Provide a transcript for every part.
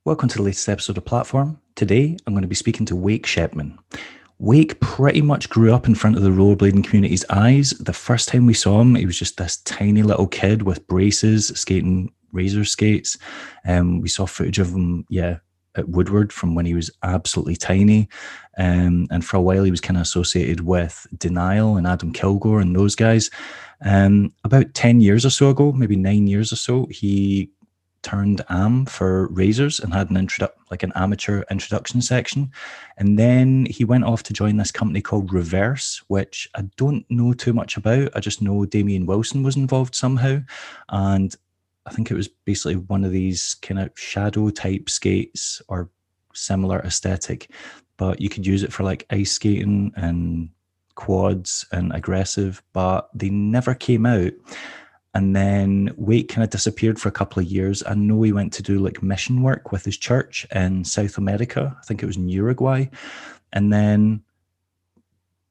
Welcome to the latest episode of Platform. Today, I'm going to be speaking to Wake Schepman. Wake pretty much grew up in front of the rollerblading community's eyes. The first time we saw him, he was just this tiny little kid with braces, skating razor skates. We saw footage of him, at Woodward from when he was absolutely tiny. And for a while, he was kind of associated with Denial and Adam Kilgore and those guys. About 10 years or so ago, maybe 9 years or so, he turned AM for razors and had an amateur introduction section. And then he went off to join this company called Reverse, which I don't know too much about. I just know Damien Wilson was involved somehow. And I think it was basically one of these kind of shadow type skates or similar aesthetic, but you could use it for like ice skating and quads and aggressive, but they never came out. And then Wake kind of disappeared for a couple of years. I know he went to do like mission work with his church in South America. I think it was in Uruguay. And then,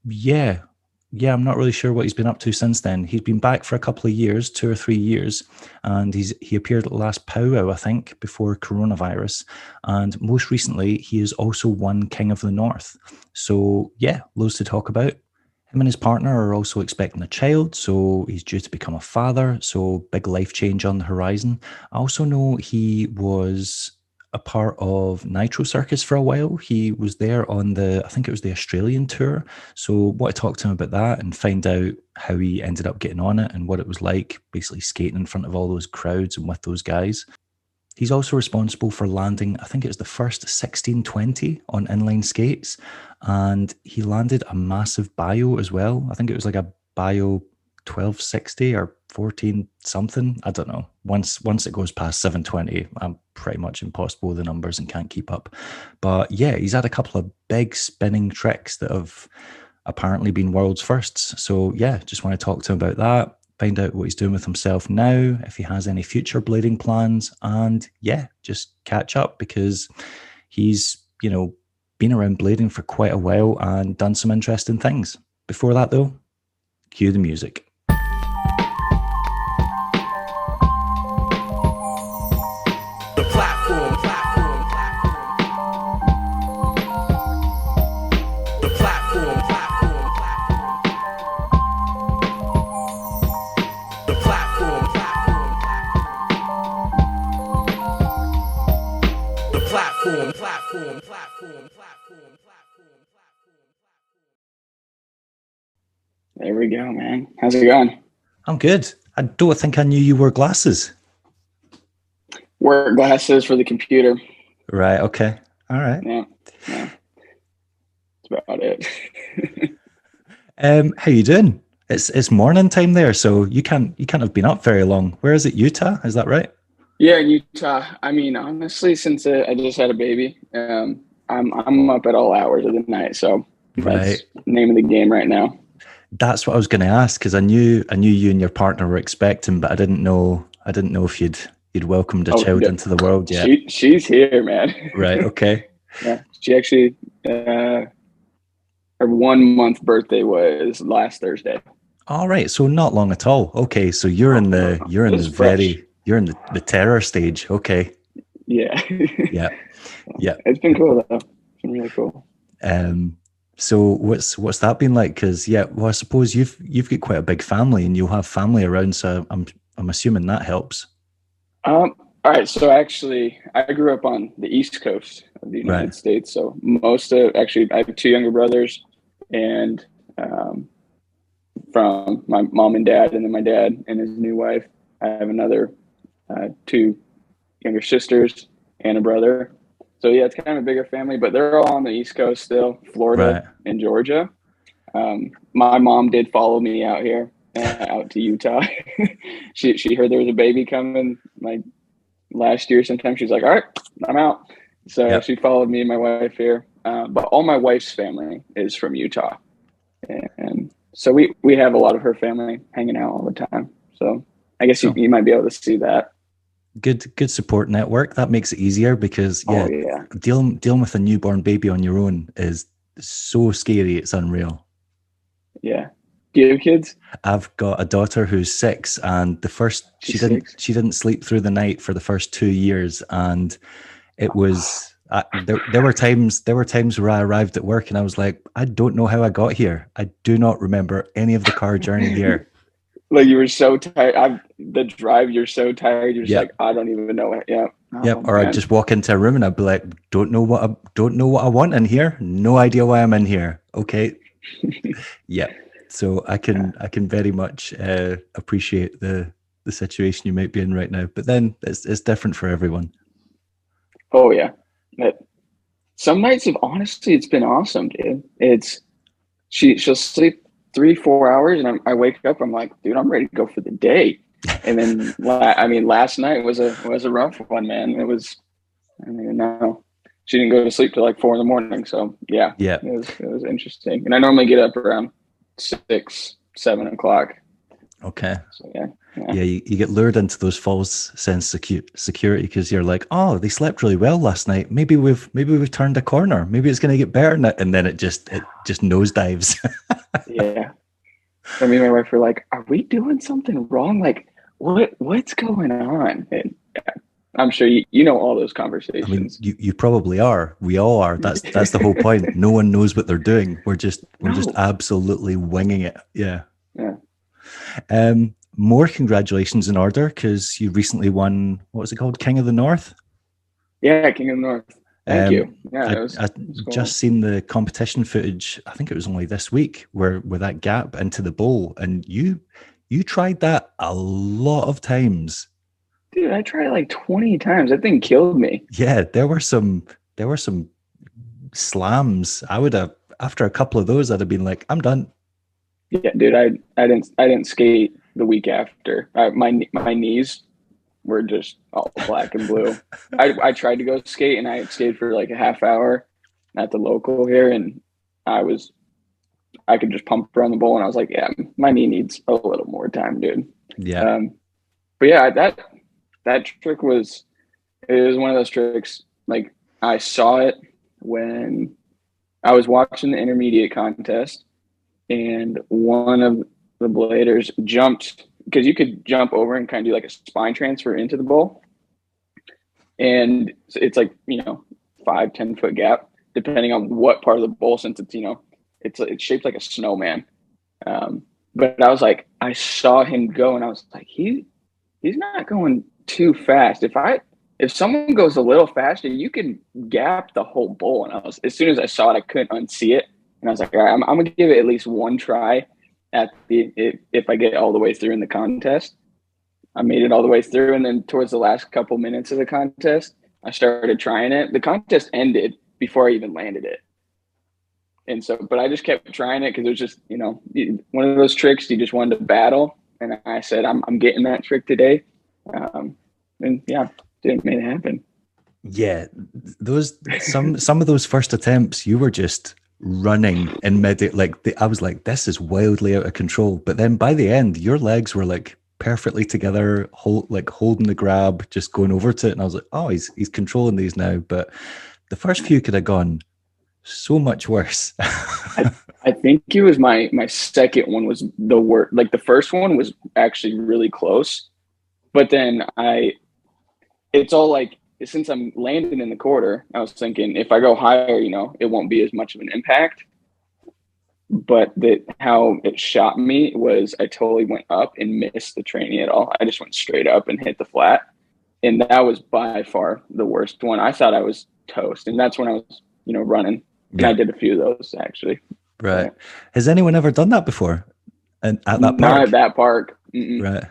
I'm not really sure what he's been up to since then. He's been back for a couple of years, 2 or 3 years. And he appeared at the last powwow, I think, before coronavirus. And most recently, he has also won King of the North. So loads to talk about. Him and his partner are also expecting a child, so he's due to become a father, so big life change on the horizon. I also know he was a part of Nitro Circus for a while. He was there on I think it was the Australian tour, so want to talk to him about that and find out how he ended up getting on it and what it was like, basically skating in front of all those crowds and with those guys. He's also responsible for landing, I think it was the first 1620 on inline skates, and he landed a massive bio as well. I think it was like a bio 1260 or 14 something. I don't know. Once it goes past 720, I'm pretty much impossible with the numbers and can't keep up. But he's had a couple of big spinning tricks that have apparently been world's firsts. So just want to talk to him about that. Find out what he's doing with himself now, if he has any future blading plans, and just catch up because he's, been around blading for quite a while and done some interesting things. Before that though, cue the music. There we go, man. How's it going? I'm good. I don't think I knew you wore glasses. Work glasses for the computer. Right. Okay. All right. Yeah. That's about it. How you doing? It's morning time there, so you can't have been up very long. Where is it? Utah? Is that right? Yeah, Utah. I mean, honestly, since I just had a baby, I'm up at all hours of the night. So that's the name of the game right now. That's what I was going to ask, because I knew you and your partner were expecting, but I didn't know if you'd welcomed a child into the world yet. She's here, man. Right. Okay. Yeah. She actually her 1 month birthday was last Thursday. All right. So not long at all. Okay. So you're in the terror stage. Okay. Yeah. Yeah. It's been cool though. It's been really cool. So what's that been like? Because I suppose you've got quite a big family and you'll have family around. So I'm assuming that helps. All right. So actually, I grew up on the East Coast of the United States. So I have 2 younger brothers, and from my mom and dad, and then my dad and his new wife, I have another 2 younger sisters and a brother. So it's kind of a bigger family, but they're all on the East Coast still, Florida and Georgia. My mom did follow me out here, out to Utah. She heard there was a baby coming like last year sometime. She's like, all right, I'm out. So she followed me and my wife here. But all my wife's family is from Utah. And so we have a lot of her family hanging out all the time. So I guess you might be able to see that. Good support network. That makes it easier because dealing with a newborn baby on your own is so scary. It's unreal. Yeah. Do you have kids? I've got a daughter who's 6, and she didn't sleep through the night for the first 2 years, and It was there were times where I arrived at work and I was like, I don't know how I got here. I do not remember any of the car journey here. Like you were so tired. The drive, you're so tired. You're just Yeah. like, I don't even know. Yeah. Yep. Or I'd just walk into a room and I'd be like, don't know what I want in here. No idea why I'm in here. Okay. Yeah. So I can very much appreciate the situation you might be in right now. But then it's different for everyone. Oh yeah. But some nights have honestly, it's been awesome, dude. She'll sleep 3-4 hours, and I wake up. I'm like, dude, I'm ready to go for the day. And then, last night was a rough one, man. I don't even know. She didn't go to sleep till like 4 a.m. So yeah, it was interesting. And I normally get up around 6, 7 o'clock. Okay. So yeah. You get lured into those false sense of security because you're like, oh, they slept really well last night. Maybe we've turned a corner. Maybe it's going to get better, and then it just nosedives. Yeah. I mean, my wife were like, "Are we doing something wrong? Like, what's going on?" And I'm sure you know all those conversations. I mean, you probably are. We all are. That's the whole point. No one knows what they're doing. We're just absolutely winging it. Yeah. Yeah. More congratulations in order because you recently won. What was it called? King of the North. Yeah, King of the North. Thank you. Yeah, I cool. just seen the competition footage. I think it was only this week where that gap into the bowl, and you tried that a lot of times. Dude, I tried like 20 times. That thing killed me. Yeah, there were some slams. I would have, after a couple of those, I'd have been like, I'm done. Yeah, dude, I didn't skate the week after. My knees were just all black and blue. I tried to go skate, and I skated for like a half hour at the local here, and I could just pump around the bowl, and I was like, yeah, my knee needs a little more time, dude. Yeah. But yeah, that trick was one of those tricks. Like I saw it when I was watching the intermediate contest, and one of the bladers jumped, because you could jump over and kind of do like a spine transfer into the bowl. And it's like, 5-10 foot gap, depending on what part of the bowl, since it's shaped like a snowman. But I was like, I saw him go, and I was like, he's not going too fast. If someone goes a little faster, you can gap the whole bowl. And as soon as I saw it, I couldn't unsee it. And I was like, all right, I'm going to give it at least one try if I get all the way through in the contest. I made it all the way through. And then towards the last couple minutes of the contest, I started trying it. The contest ended before I even landed it. And so, but I just kept trying it because it was just, one of those tricks you just wanted to battle. And I said, I'm getting that trick today. And yeah, didn't make it happen. Yeah. Some of those first attempts, you were just running in mid, I was like, this is wildly out of control. But then by the end, your legs were like perfectly together, holding the grab, just going over to it. And I was like, oh, he's controlling these now. But the first few could have gone so much worse. I think it was my second one was the worst. Like the first one was actually really close, but then it's all like, since I'm landing in the quarter, I was thinking if I go higher, it won't be as much of an impact. But how it shot me was I totally went up and missed the training at all. I just went straight up and hit the flat. And that was by far the worst one. I thought I was toast. And that's when I was, running. And I did a few of those actually. Right. Yeah. Has anyone ever done that before? And at that park? Not at that park. Mm-mm. Right.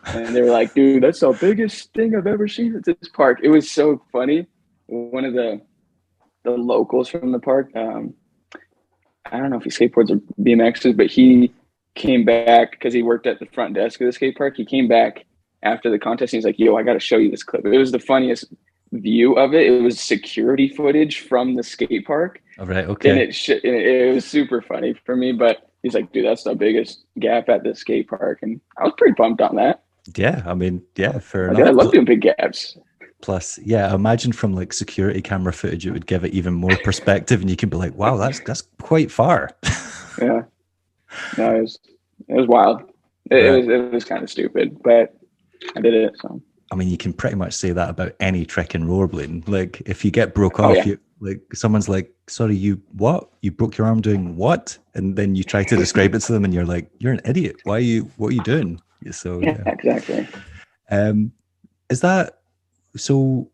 And they were like, dude, that's the biggest thing I've ever seen at this park. It was so funny. One of the locals from the park, I don't know if he skateboards or BMXs, but he came back because he worked at the front desk of the skate park. He came back after the contest and he's like, yo, I got to show you this clip. It was the funniest view of it. It was security footage from the skate park. All right. Okay. And it was super funny for me, but he's like, dude, that's the biggest gap at the skate park. And I was pretty pumped on that. Yeah. I mean, yeah, fair enough. I love doing big gaps. Plus, yeah, imagine from like security camera footage, it would give it even more perspective, and you could be like, "Wow, that's quite far." Yeah, no, it was wild. It was kind of stupid, but I did it. So I mean, you can pretty much say that about any trick in rollerblading. Like, if you get broke Oh off, yeah. you like someone's like, "Sorry, you what? You broke your arm doing what?" And then you try to describe it to them, and you're like, "You're an idiot. Why are you? What are you doing?" So Yeah, yeah. exactly. Um, is that so?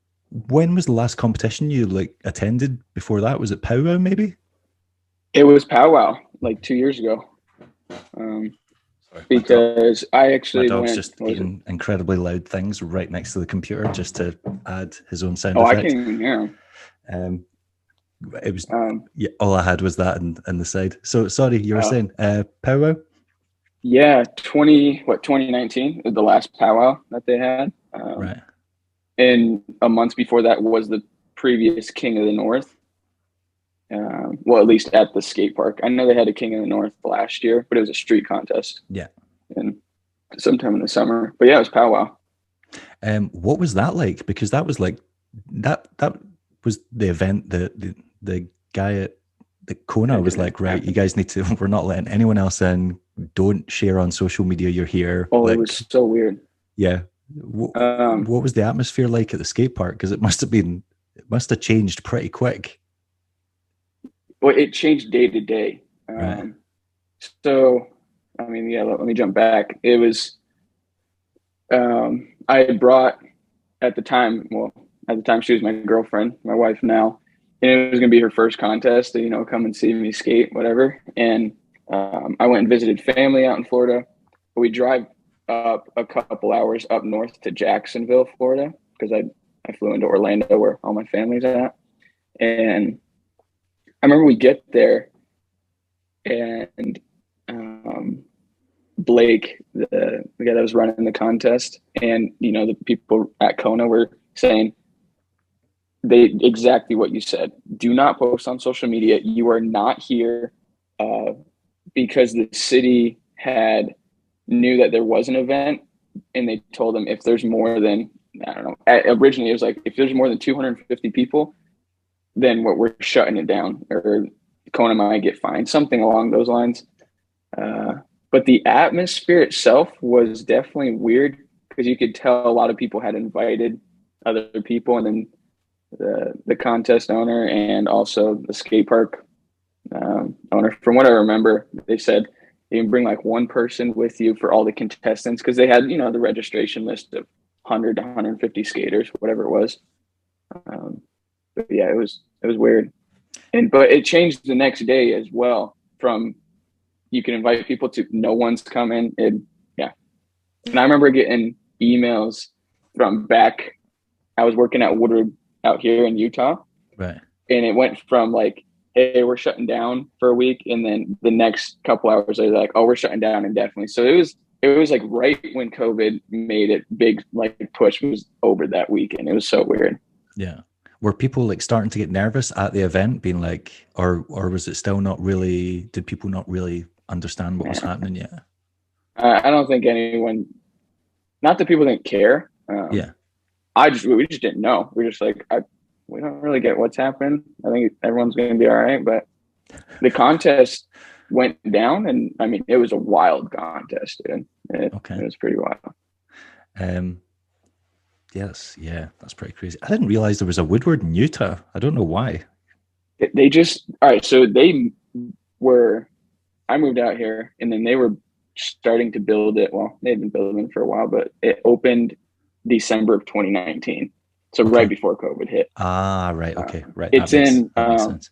When was the last competition you like attended? Before that, was it powwow maybe? It was powwow like 2 years ago. Um, Sorry, because I my actually dog's went. just What was it? eating incredibly loud things right next to the computer just to add his own sound Oh, I can't effect. even hear him. Um, it was Um, yeah, all I had was that and the side. So sorry, you were uh, saying powwow, yeah, 2019 was the last powwow that they had. right? And a month before that was the previous King of the North. Well, at least at the skate park. I know they had a King of the North last year, but it was a street contest. Yeah. And sometime in the summer. But yeah, it was powwow. What was that like? Because that was like that was the event that the guy at the Kona was like, right, you guys need to. We're not letting anyone else in. Don't share on social media you're here. Oh, it Like, was so weird. yeah. What was the atmosphere like at the skate park? Because it must have changed pretty quick. Well, it changed day to day. Right. So, I mean, yeah, let me jump back. It was, I had brought at the time, she was my girlfriend, my wife now, and it was going to be her first contest to, come and see me skate, whatever. And I went and visited family out in Florida. We drive up a couple hours up north to Jacksonville, Florida, because I flew into Orlando where all my family's at. And I remember we get there and Blake, the guy that was running the contest, and the people at Kona were saying exactly what you said. Do not post on social media. You are not here because the city knew that there was an event, and they told them if there's more than, I don't know. Originally, it was like if there's more than 250 people, then we're shutting it down, or Kona might get fined, something along those lines. But the atmosphere itself was definitely weird because you could tell a lot of people had invited other people, and then the contest owner and also the skate park owner, from what I remember, they said you can bring like one person with you for all the contestants, because they had the registration list of 100 to 150 skaters, whatever it was. But yeah, it was weird, but it changed the next day as well. From you can invite people to no one's coming. Yeah, and I remember getting emails from back. I was working at Woodward out here in Utah, right? And it went from like, hey, we're shutting down for a week, and then the next couple hours they're like, oh, we're shutting down indefinitely. So it was like right when COVID made it big, like push was over that weekend. It was so weird. Yeah. Were people like starting to get nervous at the event, being like, or was it still not really? Did people not really understand what was happening yet? I don't think anyone, not that people didn't care. Yeah. We just didn't know. We're just like, we don't really get what's happening. I think everyone's going to be all right. But the contest went down, and I mean, it was a wild contest, dude. It was pretty wild. Yes, yeah, that's pretty crazy. I didn't realize there was a Woodward in Utah. I don't know why. They just, all right, so I moved out here, and then they were starting to build it. Well, they had been building it for a while, but it opened December of 2019. So right before COVID hit. Ah, right. Okay. Right. It's that makes sense.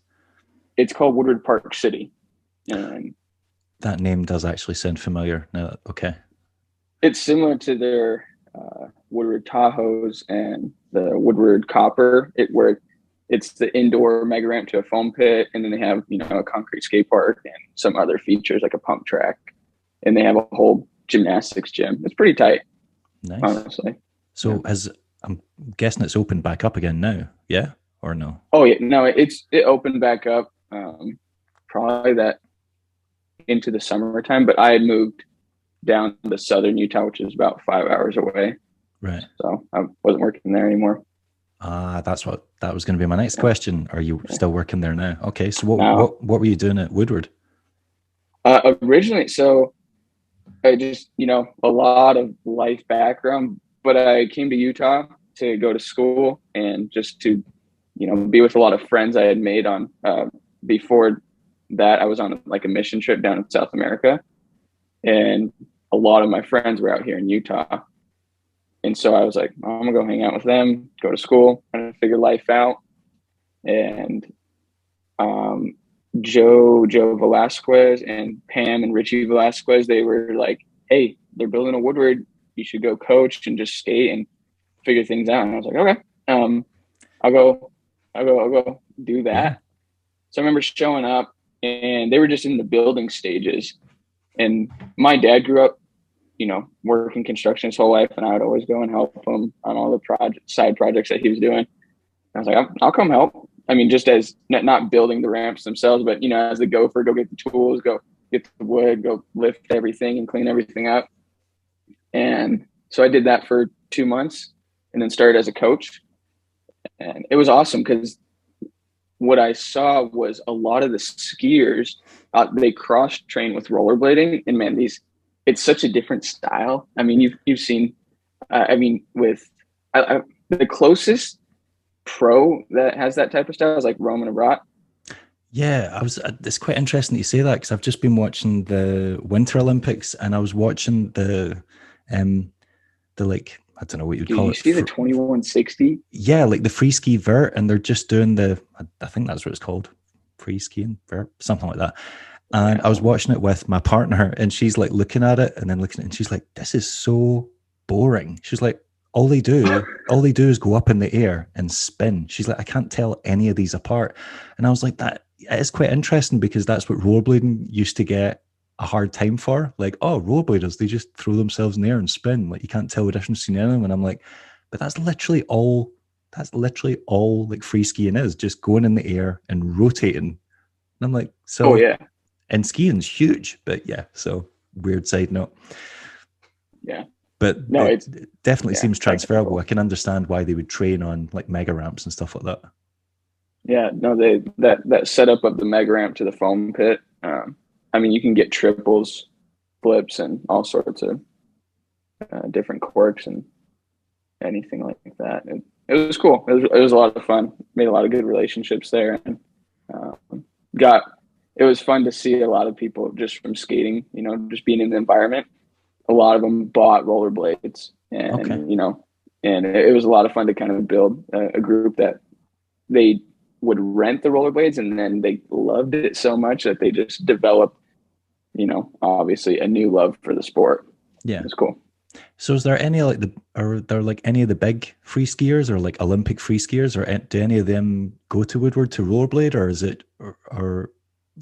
It's called Woodward Park City. And that name does actually sound familiar. No, okay. It's similar to their Woodward Tahoes and the Woodward Copper, where it's the indoor mega ramp to a foam pit, and then they have a concrete skate park and some other features like a pump track, and they have a whole gymnastics gym. It's pretty tight. Nice. Honestly. So I'm guessing it's opened back up again now, yeah, or no? Oh yeah, no, it opened back up probably that into the summertime, but I had moved down to southern Utah, which is about 5 hours away. Right. So I wasn't working there anymore. That was going to be my next question. Are you still working there now? Okay, so what were you doing at Woodward? Originally, so I just a lot of life background. but I came to Utah to go to school and just to, be with a lot of friends I had made on, before that I was on like a mission trip down in South America, and a lot of my friends were out here in Utah. And so I was like, I'm gonna go hang out with them, go to school, trying to figure life out. And Joe Velasquez and Pam and Richie Velasquez, they were like, hey, they're building a Woodward. You should go coach and just skate and figure things out. And I was like, okay, I'll go do that. Yeah. So I remember showing up, and they were just in the building stages. And my dad grew up, working construction his whole life, and I would always go and help him on all the side projects that he was doing. I was like, I'll come help. I mean, just as not building the ramps themselves, but, as the gopher, go get the tools, go get the wood, go lift everything and clean everything up. And so I did that for 2 months and then started as a coach. And it was awesome because what I saw was a lot of the skiers, they cross-train with rollerblading. And, man, it's such a different style. I mean, you've seen, with the closest pro that has that type of style is like Roman Abrat. Yeah, it's quite interesting that you say that, because I've just been watching the Winter Olympics, and I was watching the like, I don't know what you'd call it. You see the 2160? Yeah, like the free ski vert, and they're just doing I think that's what it's called, free skiing vert, something like that. And yeah. I was watching it with my partner, and she's like looking at it and then looking at it, and she's like, this is so boring. She's like, all they do is go up in the air and spin. She's like, I can't tell any of these apart. And I was like, that is quite interesting, because that's what rollerblading used to get a hard time for. Like, oh, rollerbladers, they just throw themselves in the air and spin. Like, you can't tell the difference between them. And I'm like, but that's literally all like free skiing is, just going in the air and rotating. And I'm like, so, oh yeah. And skiing's huge, but yeah, so weird side note. Yeah. But no, it definitely seems transferable. I can understand why they would train on like mega ramps and stuff like that. Yeah, no, that setup of the mega ramp to the foam pit. I mean, you can get triples, flips, and all sorts of different quirks and anything like that. It was cool. It was a lot of fun. Made a lot of good relationships there, and it was fun to see a lot of people just from skating. Just being in the environment. A lot of them bought rollerblades, and and it was a lot of fun to kind of build a group that they would rent the rollerblades, and then they loved it so much that they just developed, obviously a new love for the sport. Yeah, it's cool. So, is there any are there any of the big free skiers or like Olympic free skiers, or do any of them go to Woodward to rollerblade, or is it, or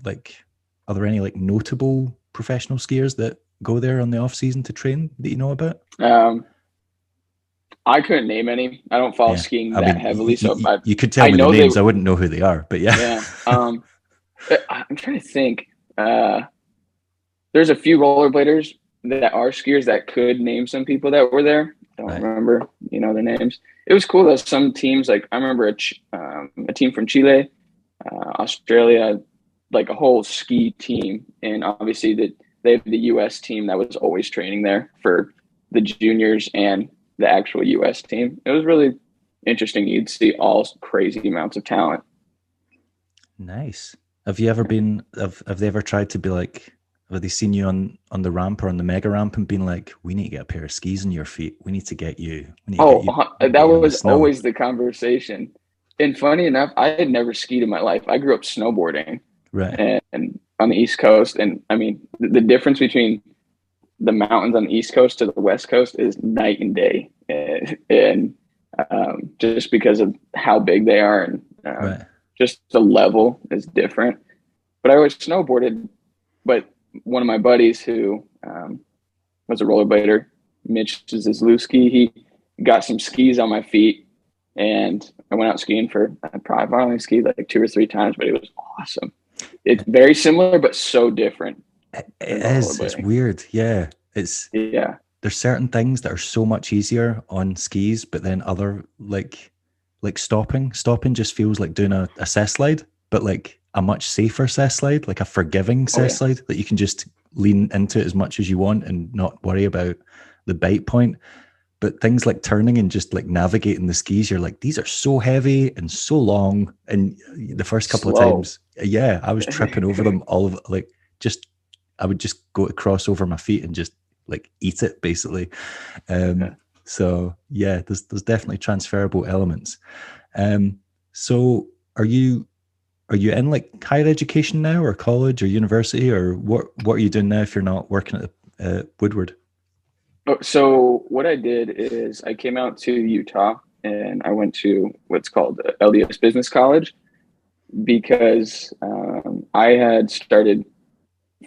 like, are there any like notable professional skiers that go there on the off season to train that you know about? I couldn't name any. I don't follow skiing that heavily, so you could tell me the names. I wouldn't know who they are, but yeah. Yeah. I'm trying to think. There's a few rollerbladers that are skiers that could name some people that were there. Don't remember, their names. It was cool that some teams, like I remember a team from Chile, Australia, like a whole ski team, and obviously they have the U.S. team that was always training there for the juniors and the actual U.S. team. It was really interesting. You'd see all crazy amounts of talent. Nice. Have you ever been? Have they ever tried to be like? Have they seen you on the ramp or on the mega ramp and been like, "We need to get a pair of skis on your feet. We need to get you." That was always the conversation. And funny enough, I had never skied in my life. I grew up snowboarding, right, and on the East Coast. And I mean, the difference between the mountains on the East Coast to the West Coast is night and day. And just because of how big they are, and just the level is different. But I always snowboarded. But one of my buddies who was a rollerblader, Mitch Zizlewski, he got some skis on my feet, and I went out skiing for I've only skied like 2 or 3 times, but it was awesome. It's very similar, but so different. It is. It's weird. Yeah. There's certain things that are so much easier on skis, but then other like stopping just feels like doing a cess slide, but like a much safer cess slide, like a forgiving cess slide that you can just lean into it as much as you want and not worry about the bite point. but things like turning and just like navigating the skis, you're like, these are so heavy and so long. And the first couple of Slow. times, yeah, I was tripping over them all of like, just, I would just go to cross over my feet and just like eat it basically. Yeah. So yeah, there's definitely transferable elements. So are you in like higher education now, or college or university, or what are you doing now if you're not working at Woodward? So what I did is I came out to Utah and I went to what's called LDS Business College because I had started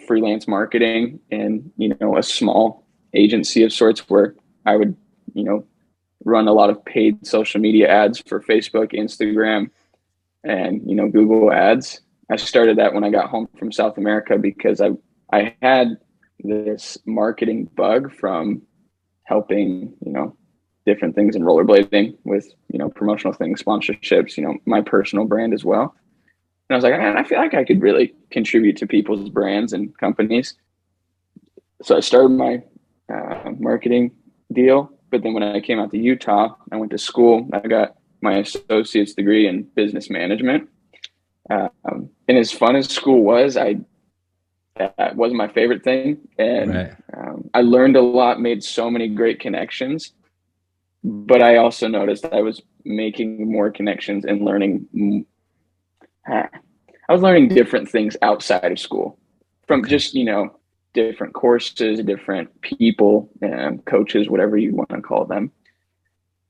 freelance marketing in, a small agency of sorts where I would, you know, run a lot of paid social media ads for Facebook, Instagram, and, Google ads. I started that when I got home from South America because I had this marketing bug from helping, different things in rollerblading with, promotional things, sponsorships, my personal brand as well. And I was like, man, I feel like I could really contribute to people's brands and companies. So I started my marketing deal. But then when I came out to Utah, I went to school. I got my associate's degree in business management. And as fun as school was, that wasn't my favorite thing. And Right. I learned a lot, made so many great connections. But I also noticed I was making more connections and learning. I was learning different things outside of school from Okay. just, different courses, different people, coaches, whatever you want to call them.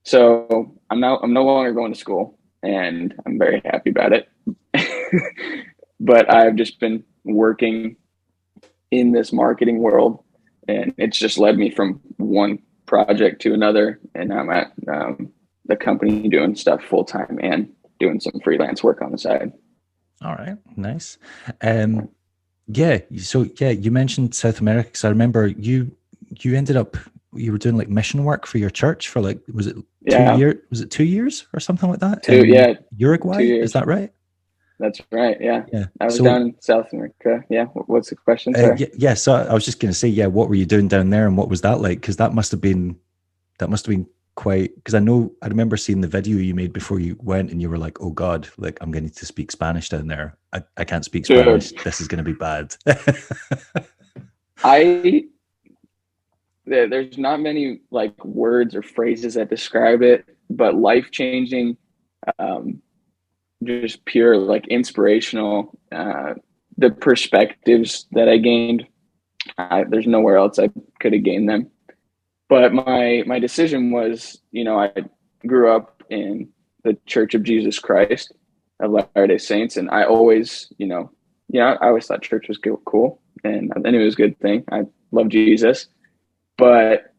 So I'm no longer going to school, and I'm very happy about it. But I've just been working in this marketing world, and it's just led me from one project to another. And I'm at the company doing stuff full time and doing some freelance work on the side. All right. Nice. Um, yeah. So yeah, you mentioned South America. Because I remember you ended up you were doing like mission work for your church for like, was it Yeah, 2 years? Was it 2 years or something like that two in yeah two Uruguay? Is years. that right? That's right. Yeah, Yeah. I was So down in South America. Yeah, what's the question? Sorry. yeah, yeah. So I was just going to say, yeah, what were you doing down there, and what was that like? Because that must have been quite. Because I remember seeing the video you made before you went, and you were like, oh God, like I'm going to speak Spanish down there. I can't speak Dude, Spanish. This is going to be bad. I there's not many like words or phrases that describe it, but life changing, um, just pure like inspirational. The perspectives that I gained, there's nowhere else I could have gained them. But my decision was, I grew up in the Church of Jesus Christ of Latter-day Saints, and I always, I always thought church was cool, and I knew it was a good thing. I love Jesus, but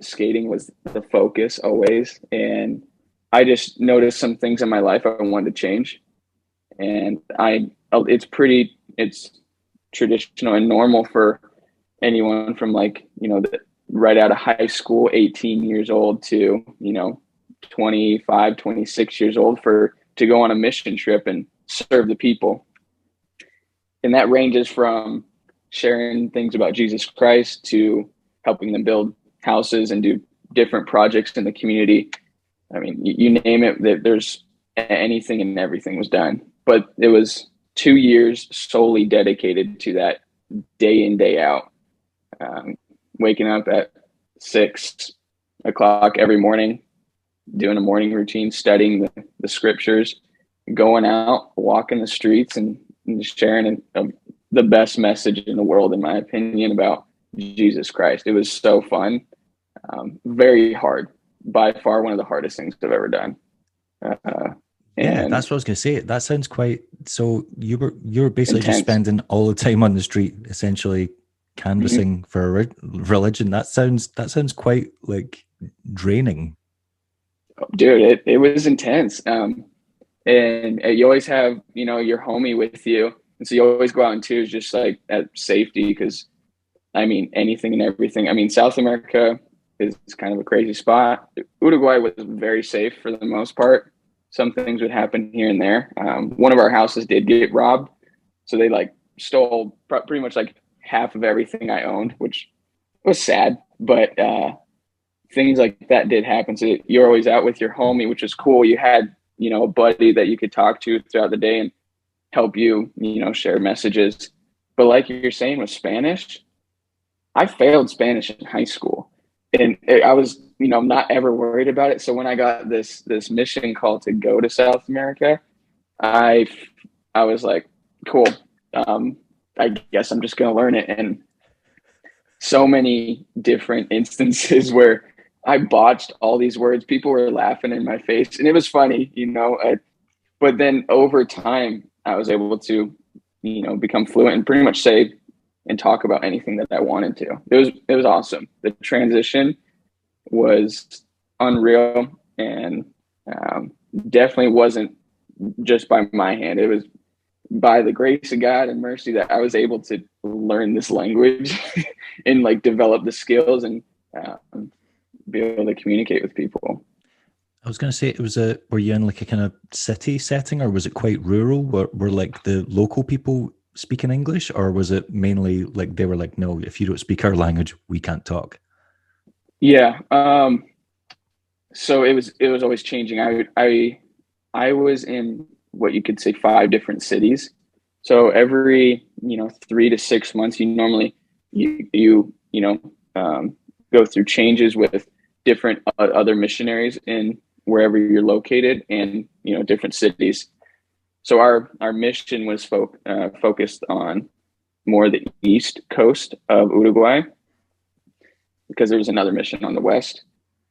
skating was the focus always, and I just noticed some things in my life I wanted to change, and it's traditional and normal for anyone from like, right out of high school, 18 years old to, 25, 26 years old to go on a mission trip and serve the people. And that ranges from sharing things about Jesus Christ to helping them build houses and do different projects in the community. I mean, you name it, there's anything and everything was done. But it was 2 years solely dedicated to that, day in, day out. Waking up at 6 o'clock every morning, doing a morning routine, studying the scriptures, going out, walking the streets, and sharing the best message in the world, in my opinion, about Jesus Christ. It was so fun, very hard, by far one of the hardest things I've ever done. Yeah, And that's what I was going to say. That sounds quite. So you were basically just intense. spending all the time on the street, essentially Mm-hmm. canvassing for a religion. That sounds quite like draining. Dude, it was intense. And you always have, your homie with you. And so you always go out in twos, just like at safety. Cause I mean, anything and everything. I mean, South America is kind of a crazy spot. Uruguay was very safe for the most part. Some things would happen here and there. One of our houses did get robbed. So they like stole pretty much like half of everything I owned, which was sad. But things like that did happen. So you're always out with your homie, which is cool. You had, a buddy that you could talk to throughout the day and help you, share messages. But like you're saying with Spanish, I failed Spanish in high school, and I was, not ever worried about it. So when I got this mission call to go to South America, I was like, cool. I guess I'm just going to learn it. And so many different instances where I botched all these words. People were laughing in my face, and it was funny, but then over time, I was able to, become fluent and pretty much say and talk about anything that I wanted to. It was awesome. The transition was unreal, and definitely wasn't just by my hand. It was by the grace of God and mercy that I was able to learn this language and like develop the skills and be able to communicate with people. I was going to say, were you in like a kind of city setting, or was it quite rural? Were like the local people speaking English, or was it mainly like they were like, no, if you don't speak our language, we can't talk? Yeah. So it was always changing. I was in what you could say 5 different cities. So every, 3 to 6 months, you normally, go through changes with different other missionaries in wherever you're located, and, different cities. So our mission was focused on more the east coast of Uruguay, because there was another mission on the west.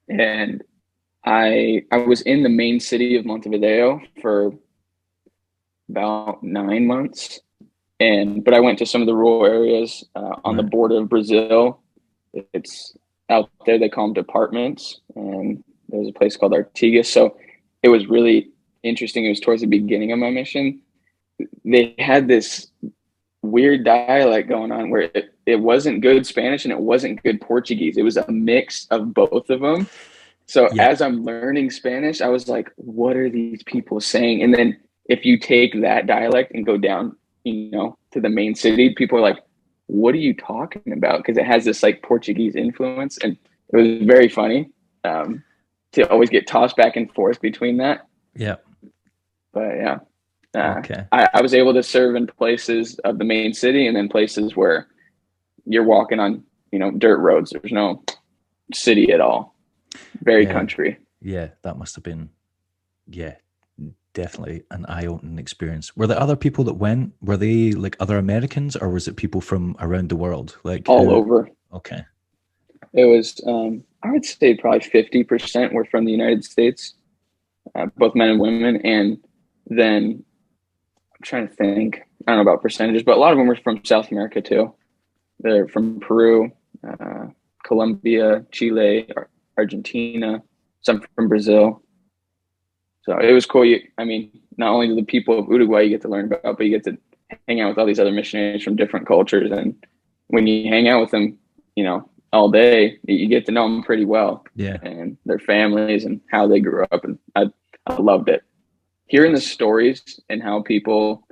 And I was in the main city of Montevideo for about 9 months, but I went to some of the rural areas on the border of Brazil. It's out there, they call them departments, and there's a place called Artigas. So it was really interesting. It was towards the beginning of my mission. They had this weird dialect going on where it wasn't good Spanish and it wasn't good Portuguese. It was a mix of both of them. So as I'm learning Spanish, I was like, what are these people saying? And then if you take that dialect and go down, to the main city, people are like, what are you talking about? Because it has this like Portuguese influence. And it was very funny to always get tossed back and forth between that. Yeah. But yeah. Okay. I was able to serve in places of the main city, and then places where you're walking on, dirt roads. There's no city at all. Very country. Yeah, that must have been, definitely an eye-opening experience. Were there other people that went? Were they like other Americans, or was it people from around the world? Like all over. Okay. It was, I would say probably 50% were from the United States, both men and women. And then I'm trying to think, I don't know about percentages, but a lot of them were from South America too. They're from Peru, Colombia, Chile, Argentina, some from Brazil. So it was cool. Not only do the people of Uruguay you get to learn about, but you get to hang out with all these other missionaries from different cultures. And when you hang out with them, all day, you get to know them pretty well. Yeah. And their families and how they grew up. And I loved it. Hearing the stories and how people,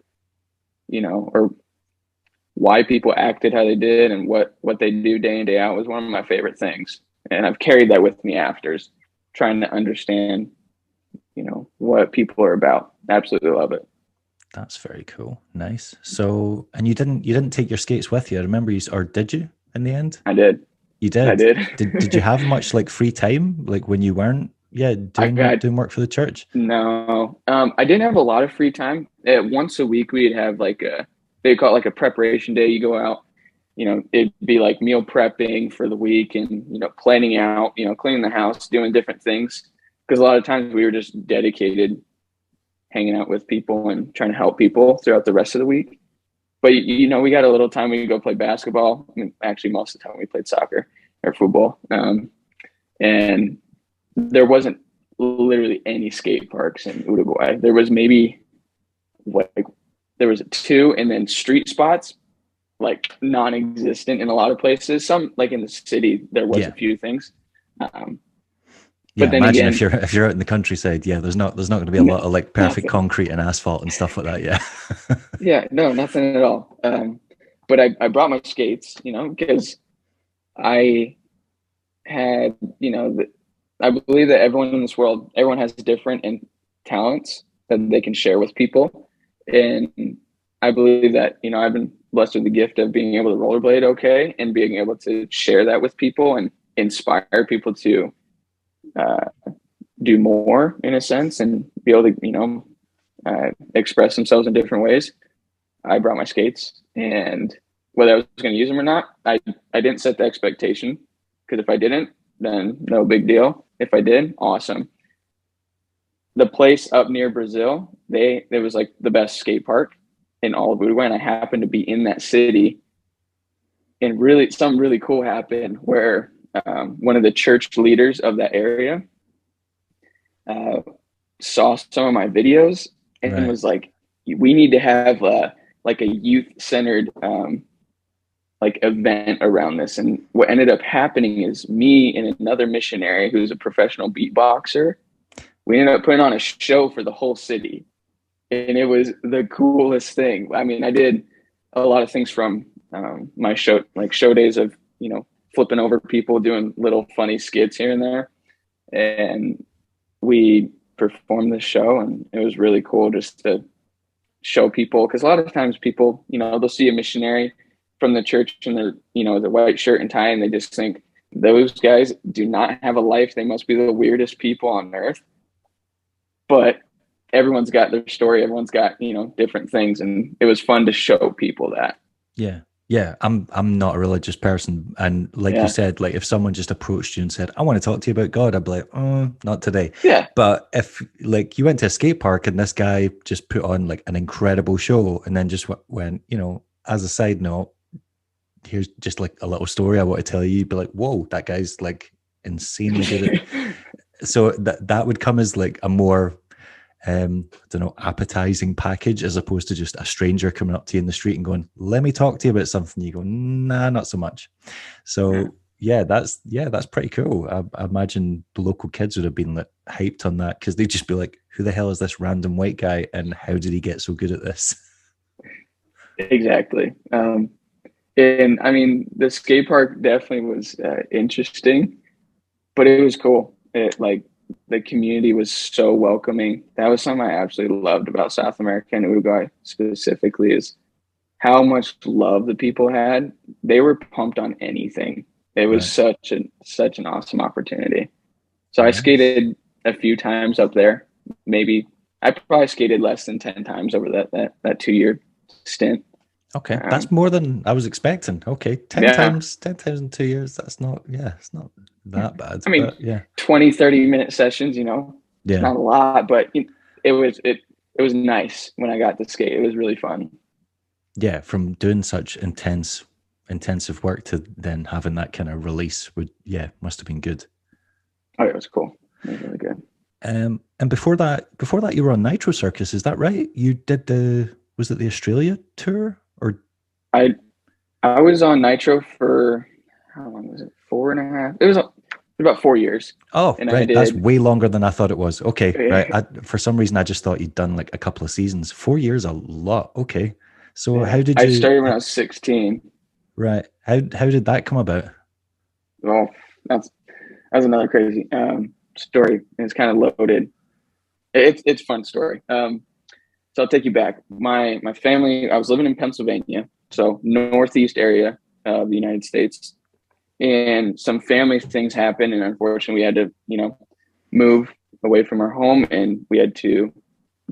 or why people acted how they did and what they do day in, day out was one of my favorite things. And I've carried that with me after, trying to understand, what people are about. Absolutely love it. That's very cool. Nice. So, and you didn't take your skates with you. I remember or did you in the end? I did. You did? I did. Did you have much like free time? Like when you weren't doing work for the church? No. I didn't have a lot of free time. Once a week we'd have they call it like a preparation day. You go out, it'd be like meal prepping for the week and, planning out, cleaning the house, doing different things. Because a lot of times we were just dedicated hanging out with people and trying to help people throughout the rest of the week. But, we got a little time we could go play basketball. Actually, most of the time we played soccer or football. And there wasn't literally any skate parks in Uruguay. There was maybe there was 2, and then street spots, like non-existent in a lot of places. Some like in the city, there was a few things. But then imagine again, if you're out in the countryside, there's not going to be a lot of like perfect concrete and asphalt and stuff like that. Yeah. Yeah, no, nothing at all. But I brought my skates, because I had, I believe that everyone in this world, everyone has different talents that they can share with people. And I believe that, I've been blessed with the gift of being able to rollerblade okay, and being able to share that with people and inspire people to do more in a sense, and be able to, express themselves in different ways. I brought my skates, and whether I was going to use them or not, I didn't set the expectation, because if I didn't, then no big deal. If I did, awesome. The place up near Brazil, it was like the best skate park in all of Uruguay, and I happened to be in that city. And really, something really cool happened where one of the church leaders of that area saw some of my videos and was like, "We need to have like a youth-centered like event around this." And what ended up happening is me and another missionary who's a professional beatboxer, we ended up putting on a show for the whole city. And it was the coolest thing. I mean, I did a lot of things from my show days of, flipping over people, doing little funny skits here and there. And we performed the show, and it was really cool just to show people, because a lot of times people, they'll see a missionary from the church and they're, the white shirt and tie, and they just think those guys do not have a life. They must be the weirdest people on earth. But everyone's got their story. Everyone's got, different things. And it was fun to show people that. Yeah. Yeah. I'm not a religious person. And like you said, like if someone just approached you and said, "I want to talk to you about God," I'd be like, "Oh, not today." Yeah. But if like you went to a skate park and this guy just put on like an incredible show, and then just went, as a side note, here's just like a little story I want to tell you, you'd be like, "Whoa, that guy's like insanely good at." So that would come as like a more appetizing package, as opposed to just a stranger coming up to you in the street and going, "Let me talk to you about something." You go, "Nah, not so much." So that's pretty cool. I imagine the local kids would have been like hyped on that, because they'd just be like, "Who the hell is this random white guy, and how did he get so good at this?" Exactly. And I mean, the skate park definitely was interesting, but it was cool. The community was so welcoming. That was something I absolutely loved about South America and Uruguay specifically, is how much love the people had. They were pumped on anything. It was such an awesome opportunity. So I skated a few times up there. Maybe I probably skated less than 10 times over that 2-year stint. Okay, that's more than I was expecting. Okay, 10 times in 2 years. That's not, it's not that bad. I mean, but 20, 30-minute sessions, not a lot, but it was nice when I got to skate. It was really fun. Yeah, from doing such intensive work to then having that kind of release must have been good. Oh, it was cool. It was really good. And before that, you were on Nitro Circus. Is that right? You did was it the Australia tour? Or I was on Nitro for, how long was it? 4.5. It was about 4 years. Oh, and right. That's way longer than I thought it was. Okay, right. For some reason, I just thought you'd done like a couple of seasons. 4 years, a lot. Okay. So how did you? I started when I was 16. Right. How did that come about? Well, that's another crazy story. It's kind of loaded. It's a fun story. So I'll take you back. My family, I was living in Pennsylvania, so northeast area of the United States, and some family things happened, and unfortunately we had to, move away from our home, and we had to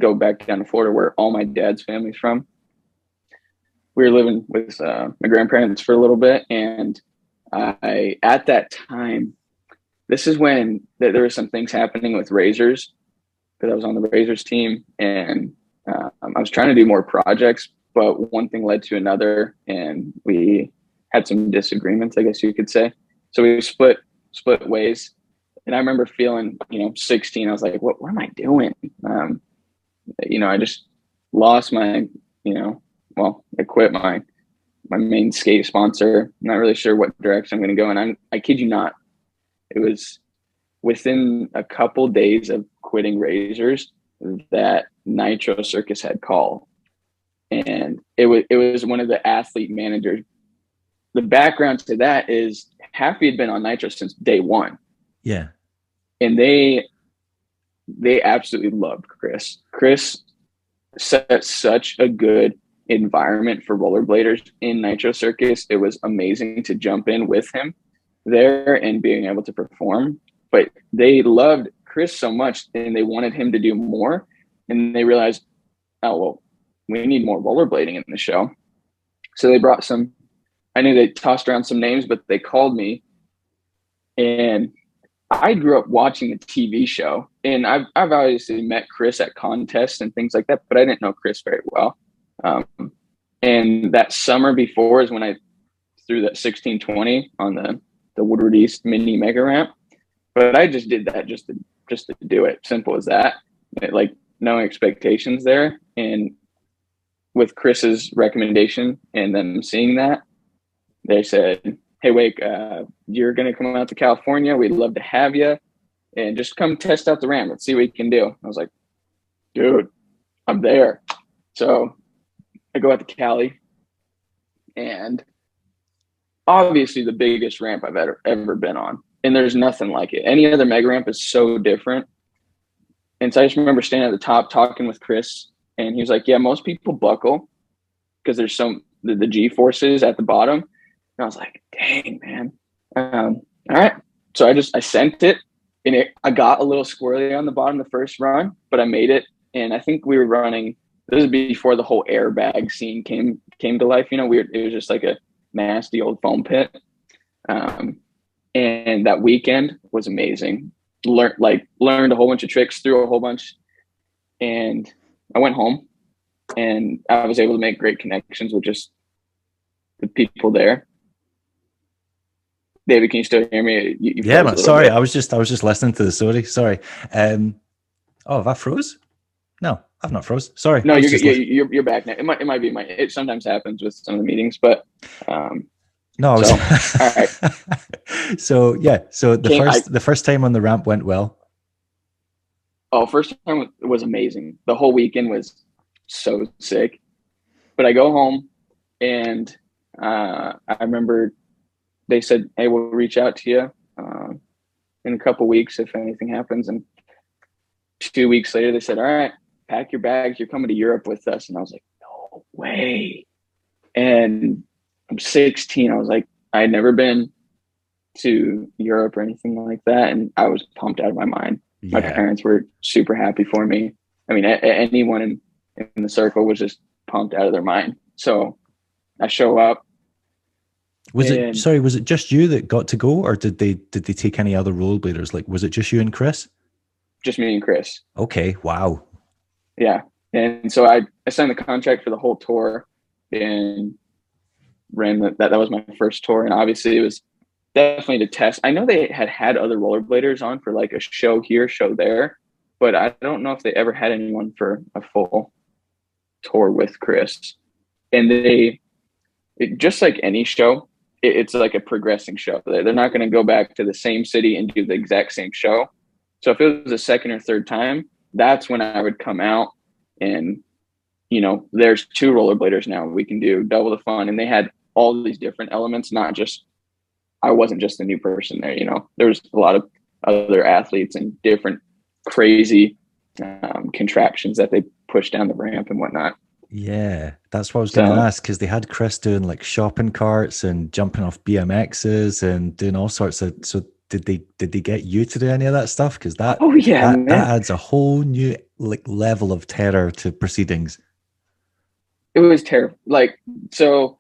go back down to Florida, where all my dad's family's from. We were living with my grandparents for a little bit, and at that time, this is when there were some things happening with Razors, because I was on the Razors team, and I was trying to do more projects, but one thing led to another, and we had some disagreements, I guess you could say. So we split ways. And I remember feeling, 16, I was like, what am I doing? I just lost my, I quit my main skate sponsor. I'm not really sure what direction I'm going to go. And I kid you not, it was within a couple days of quitting Razors that Nitro Circus had called, and it was one of the athlete managers. The background to that is Haffey had been on Nitro since day one. Yeah. And they absolutely loved Chris. Chris set such a good environment for rollerbladers in Nitro Circus. It was amazing to jump in with him there and being able to perform. But they loved Chris so much and they wanted him to do more. And they realized, oh, well, we need more rollerblading in the show. So they brought some, I knew they tossed around some names, but they called me. And I grew up watching the TV show, and I've obviously met Chris at contests and things like that, but I didn't know Chris very well. And that summer before is when I threw that 1620 on the Woodward East mini mega ramp. But I just did that just to do it. Simple as that. Like no expectations there. And with Chris's recommendation and them seeing that, they said, hey, Wake, you're going to come out to California. We'd love to have you. And just come test out the ramp. Let's see what you can do. I was like, dude, I'm there. So I go out to Cali. And obviously the biggest ramp I've ever been on. And there's nothing like it. Any other mega ramp is so different. And so I just remember standing at the top talking with Chris. And he was like, yeah, most people buckle because there's the G-forces at the bottom. And I was like, dang, man. All right. So I sent it, and I got a little squirrely on the bottom the first run, but I made it. And I think we were running, this is before the whole airbag scene came to life. You know, it was just like a nasty old foam pit. And that weekend was amazing. Learned a whole bunch of tricks, threw a whole bunch. And I went home, and I was able to make great connections with just the people there. David, can you still hear me? Yeah, man, sorry. I was just listening to the story. Sorry. Have I froze? No, I've not froze. Sorry. No, you're back now. It might be it sometimes happens with some of the meetings, but no, all right. So the first time on the ramp went well. Oh, first time was amazing. The whole weekend was so sick. But I go home, and I remember they said, hey, we'll reach out to you in a couple weeks if anything happens. And 2 weeks later, they said, all right, pack your bags. You're coming to Europe with us. And I was like, no way. And I'm 16. I was like, I had never been to Europe or anything like that. And I was pumped out of my mind. Yeah. My parents were super happy for me. I mean, anyone in the circle was just pumped out of their mind. So I show up. Was it just you that got to go, or did they take any other rollerbladers? Like, was it just you and Chris? Just me and Chris. Okay. Wow. Yeah. And so I signed the contract for the whole tour and ran that was my first tour. And obviously it was definitely to test. I know they had other rollerbladers on for like a show here, show there, but I don't know if they ever had anyone for a full tour with Chris. And just like any show, it's like a progressing show. They're not going to go back to the same city and do the exact same show. So if it was a second or third time, that's when I would come out and, you know, there's 2 rollerbladers now. We can do double the fun. And they had all these different elements, not just, I wasn't just a new person there, you know, there was a lot of other athletes and different crazy contraptions that they push down the ramp and whatnot. Yeah, that's what I was going to ask, because they had Chris doing like shopping carts and jumping off BMXs and doing all sorts of. So did they get you to do any of that stuff? Because that adds a whole new like level of terror to proceedings. It was terrible. Like, so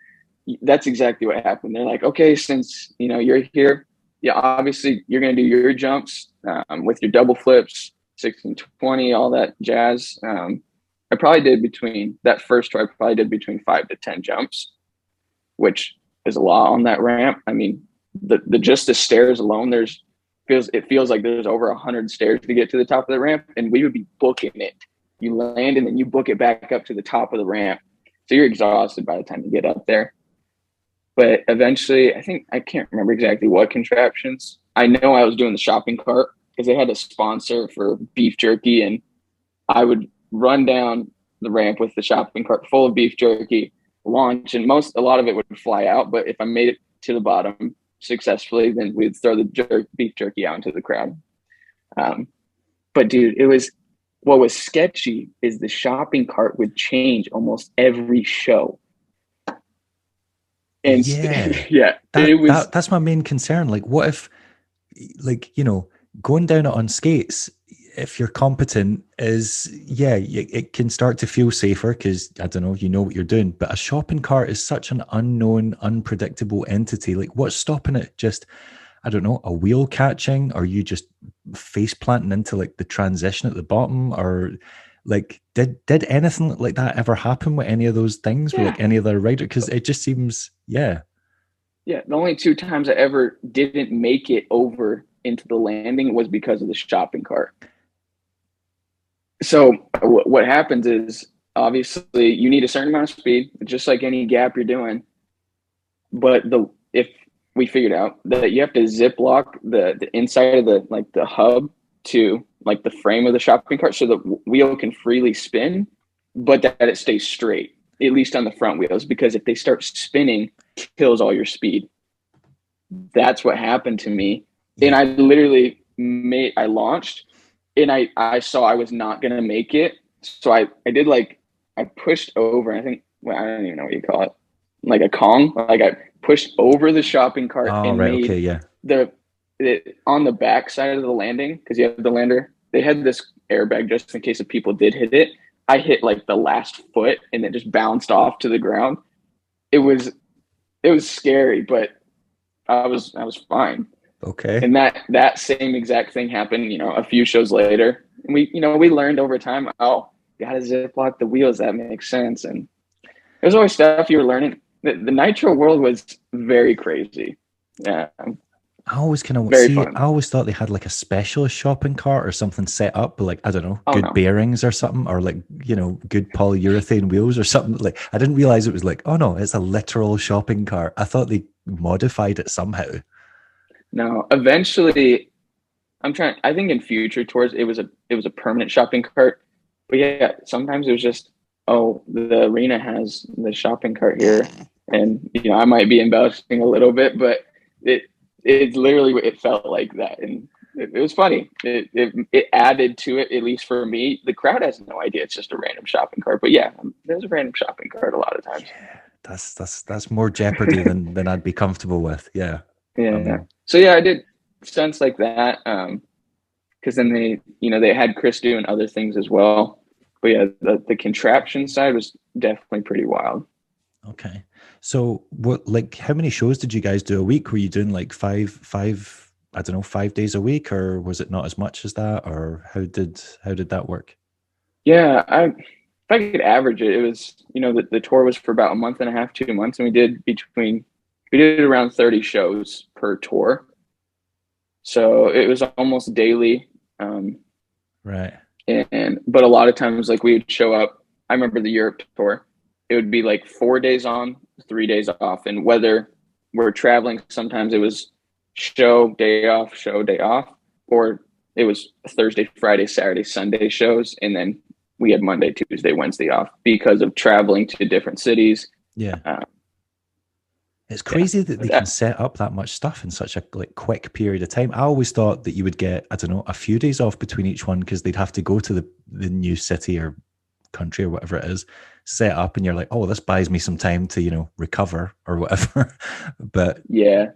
that's exactly what happened. They're like, okay, since you know you're here, yeah, obviously you're going to do your jumps with your double flips, 1620, all that jazz. I probably did between 5 to 10 jumps, which is a lot on that ramp. I mean, just the stairs alone, it feels like there's over 100 stairs to get to the top of the ramp, and we would be booking it. You land and then you book it back up to the top of the ramp. So you're exhausted by the time you get up there. But eventually, I can't remember exactly what contraptions. I know I was doing the shopping cart because they had a sponsor for beef jerky, and I would run down the ramp with the shopping cart full of beef jerky, launch, and a lot of it would fly out. But if I made it to the bottom, successfully, then we'd throw the beef jerky out into the crowd. But dude, what was sketchy is the shopping cart would change almost every show. And yeah, that's my main concern. Like, what if, like, you know, going down it on skates, if you're competent, it can start to feel safer because, I don't know, you know what you're doing. But a shopping cart is such an unknown, unpredictable entity. Like, what's stopping it? Just, I don't know, a wheel catching, or you just face planting into like the transition at the bottom, or like, did anything like that ever happen with any of those things with like any other rider? Because it just seems, the only 2 times I ever didn't make it over into the landing was because of the shopping cart. So what happens is, obviously you need a certain amount of speed, just like any gap you're doing. But if we figured out that you have to zip lock the inside of the hub to like the frame of the shopping cart, so the wheel can freely spin, but that it stays straight, at least on the front wheels, because if they start spinning, it kills all your speed. That's what happened to me. And I literally I launched, and I saw I was not going to make it. So I did I pushed over, I think, well, I don't even know what you call it, like a Kong. Like I pushed over the shopping cart on the back side of the landing, because you have the lander. They had this airbag just in case if people did hit it. I hit like the last foot, and it just bounced off to the ground. It was scary, but I was fine. Okay. And that same exact thing happened, you know, a few shows later. And we learned over time, gotta zip lock the wheels. That makes sense. And there's always stuff you were learning. The Nitro world was very crazy. Yeah. I always I always thought they had like a specialist shopping cart or something set up, like, I don't know, bearings or something, or like, you know, good polyurethane wheels or something. Like, I didn't realize it was like, oh no, it's a literal shopping cart. I thought they modified it somehow. No, eventually I think in future tours it was a permanent shopping cart. But yeah, sometimes it was just, the arena has the shopping cart here, and you know, I might be embellishing a little bit, but it literally, it felt like that, and it was funny. It added to it, at least for me. The crowd has no idea it's just a random shopping cart, but yeah, there's a random shopping cart a lot of times. Yeah, that's more jeopardy than I'd be comfortable with. Yeah. So yeah, I did stunts like that, because then they had Chris doing other things as well. But yeah, the contraption side was definitely pretty wild. Okay. So how many shows did you guys do a week? Were you doing like five, I don't know, 5 days a week, or was it not as much as that, or how did that work? Yeah, if I could average it, it was, the tour was for about a month and a half, 2 months, and we did around 30 shows per tour. So it was almost daily. Right. But a lot of times, like, we would show up. I remember the Europe tour. It would be like 4 days on, 3 days off. And whether we're traveling, sometimes it was show, day off, or it was Thursday, Friday, Saturday, Sunday shows. And then we had Monday, Tuesday, Wednesday off because of traveling to different cities. Yeah. It's crazy that they can set up that much stuff in such a quick period of time. I always thought that you would get, I don't know, a few days off between each one, because they'd have to go to the new city or country or whatever it is, set up, and you're like, oh, this buys me some time to, recover or whatever. But yeah,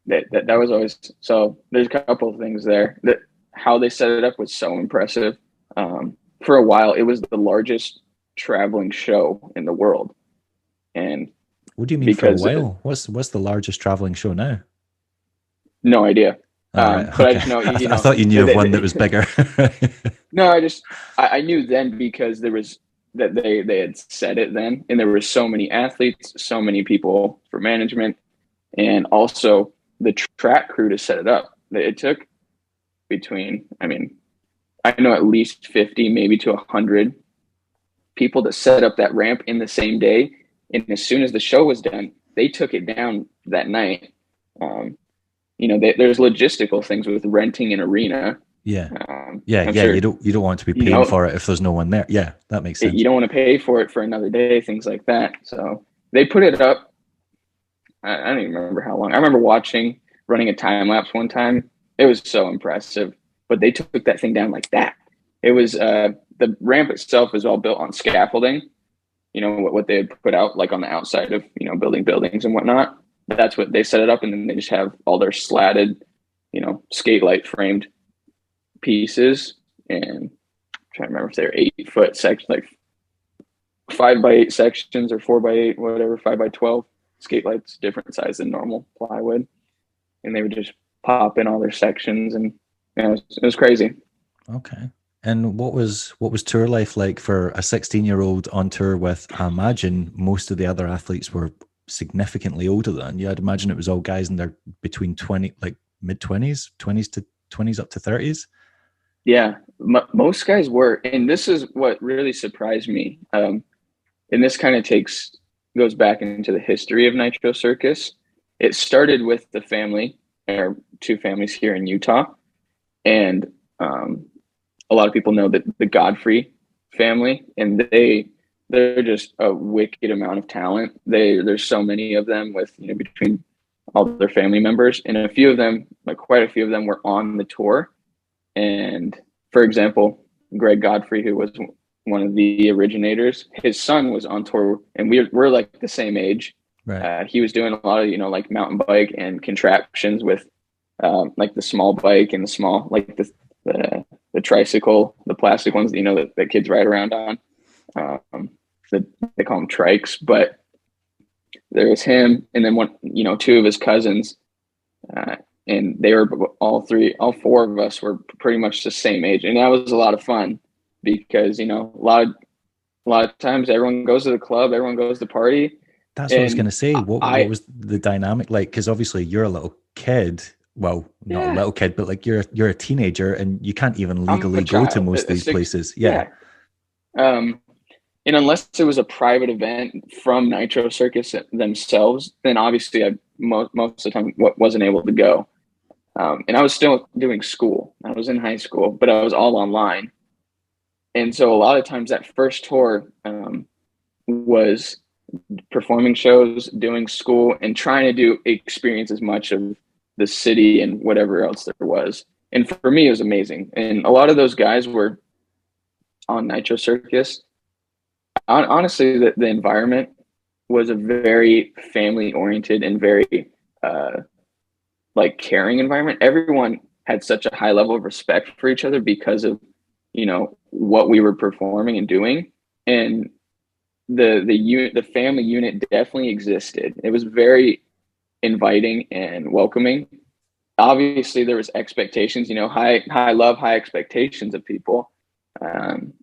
that was always, so there's a couple of things there. That how they set it up was so impressive. For a while, it was the largest traveling show in the world. And what do you mean for a while? What's the largest traveling show now? No idea. Right, but I just know, I thought you knew of one that was bigger. No, I knew then because they had said it then, and there were so many athletes, so many people for management, and also the track crew to set it up. It took I know at least 50, maybe to 100 people to set up that ramp in the same day. And as soon as the show was done, they took it down that night. There's logistical things with renting an arena. Yeah. Sure, you don't want to be paying for it if there's no one there. Yeah, that makes sense. You don't want to pay for it for another day, things like that. So they put it up. I don't even remember how long. I remember watching running a time lapse one time. It was so impressive, but they took that thing down like that. It was the ramp itself is all built on scaffolding. You know what they had put out like on the outside of building buildings and whatnot. That's what they set it up, and then they just have all their slatted, skate light framed pieces. And I'm trying to remember if they're 8-foot sections, like 5x8 sections or 4x8, whatever, 5x12 skate lights, different size than normal plywood. And they would just pop in all their sections, and it was crazy. Okay. And what was tour life like for a 16-year-old on tour with, I imagine most of the other athletes were significantly older than you? I'd imagine it was all guys in their between 20, like mid-20s, 20s to 20s up to 30s. Yeah, most guys were. And this is what really surprised me. And this kind of goes back into the history of Nitro Circus. It started with the family, or two families here in Utah. And a lot of people know that the Godfrey family, and they're just a wicked amount of talent. There's so many of them with, between all their family members, and a few of them, like quite a few of them, were on the tour. And for example, Greg Godfrey, who was one of the originators, his son was on tour, and we're like the same age. Right. He was doing a lot of, like mountain bike and contraptions with like the small bike and the small, like the tricycle, the plastic ones, that kids ride around on. They call them trikes, but there was him, and then two of his cousins, and they were all four of us were pretty much the same age, and that was a lot of fun because a lot of times everyone goes to the club, everyone goes to party. That's what I was going to say. What was the dynamic like? Because obviously you're a little kid. Well, not a little kid, but like you're a teenager, and you can't even legally go to most of these places. Yeah. And unless it was a private event from Nitro Circus themselves, then obviously I most of the time wasn't able to go. And I was still doing school. I was in high school, but I was all online. And so a lot of times that first tour was performing shows, doing school, and trying to experience as much of the city and whatever else there was. And for me, it was amazing. And a lot of those guys were on Nitro Circus. Honestly, the environment was a very family oriented and very caring environment. Everyone had such a high level of respect for each other because of what we were performing and doing. And the family unit definitely existed. It was very inviting and welcoming. Obviously there was expectations, high love, high expectations of people. And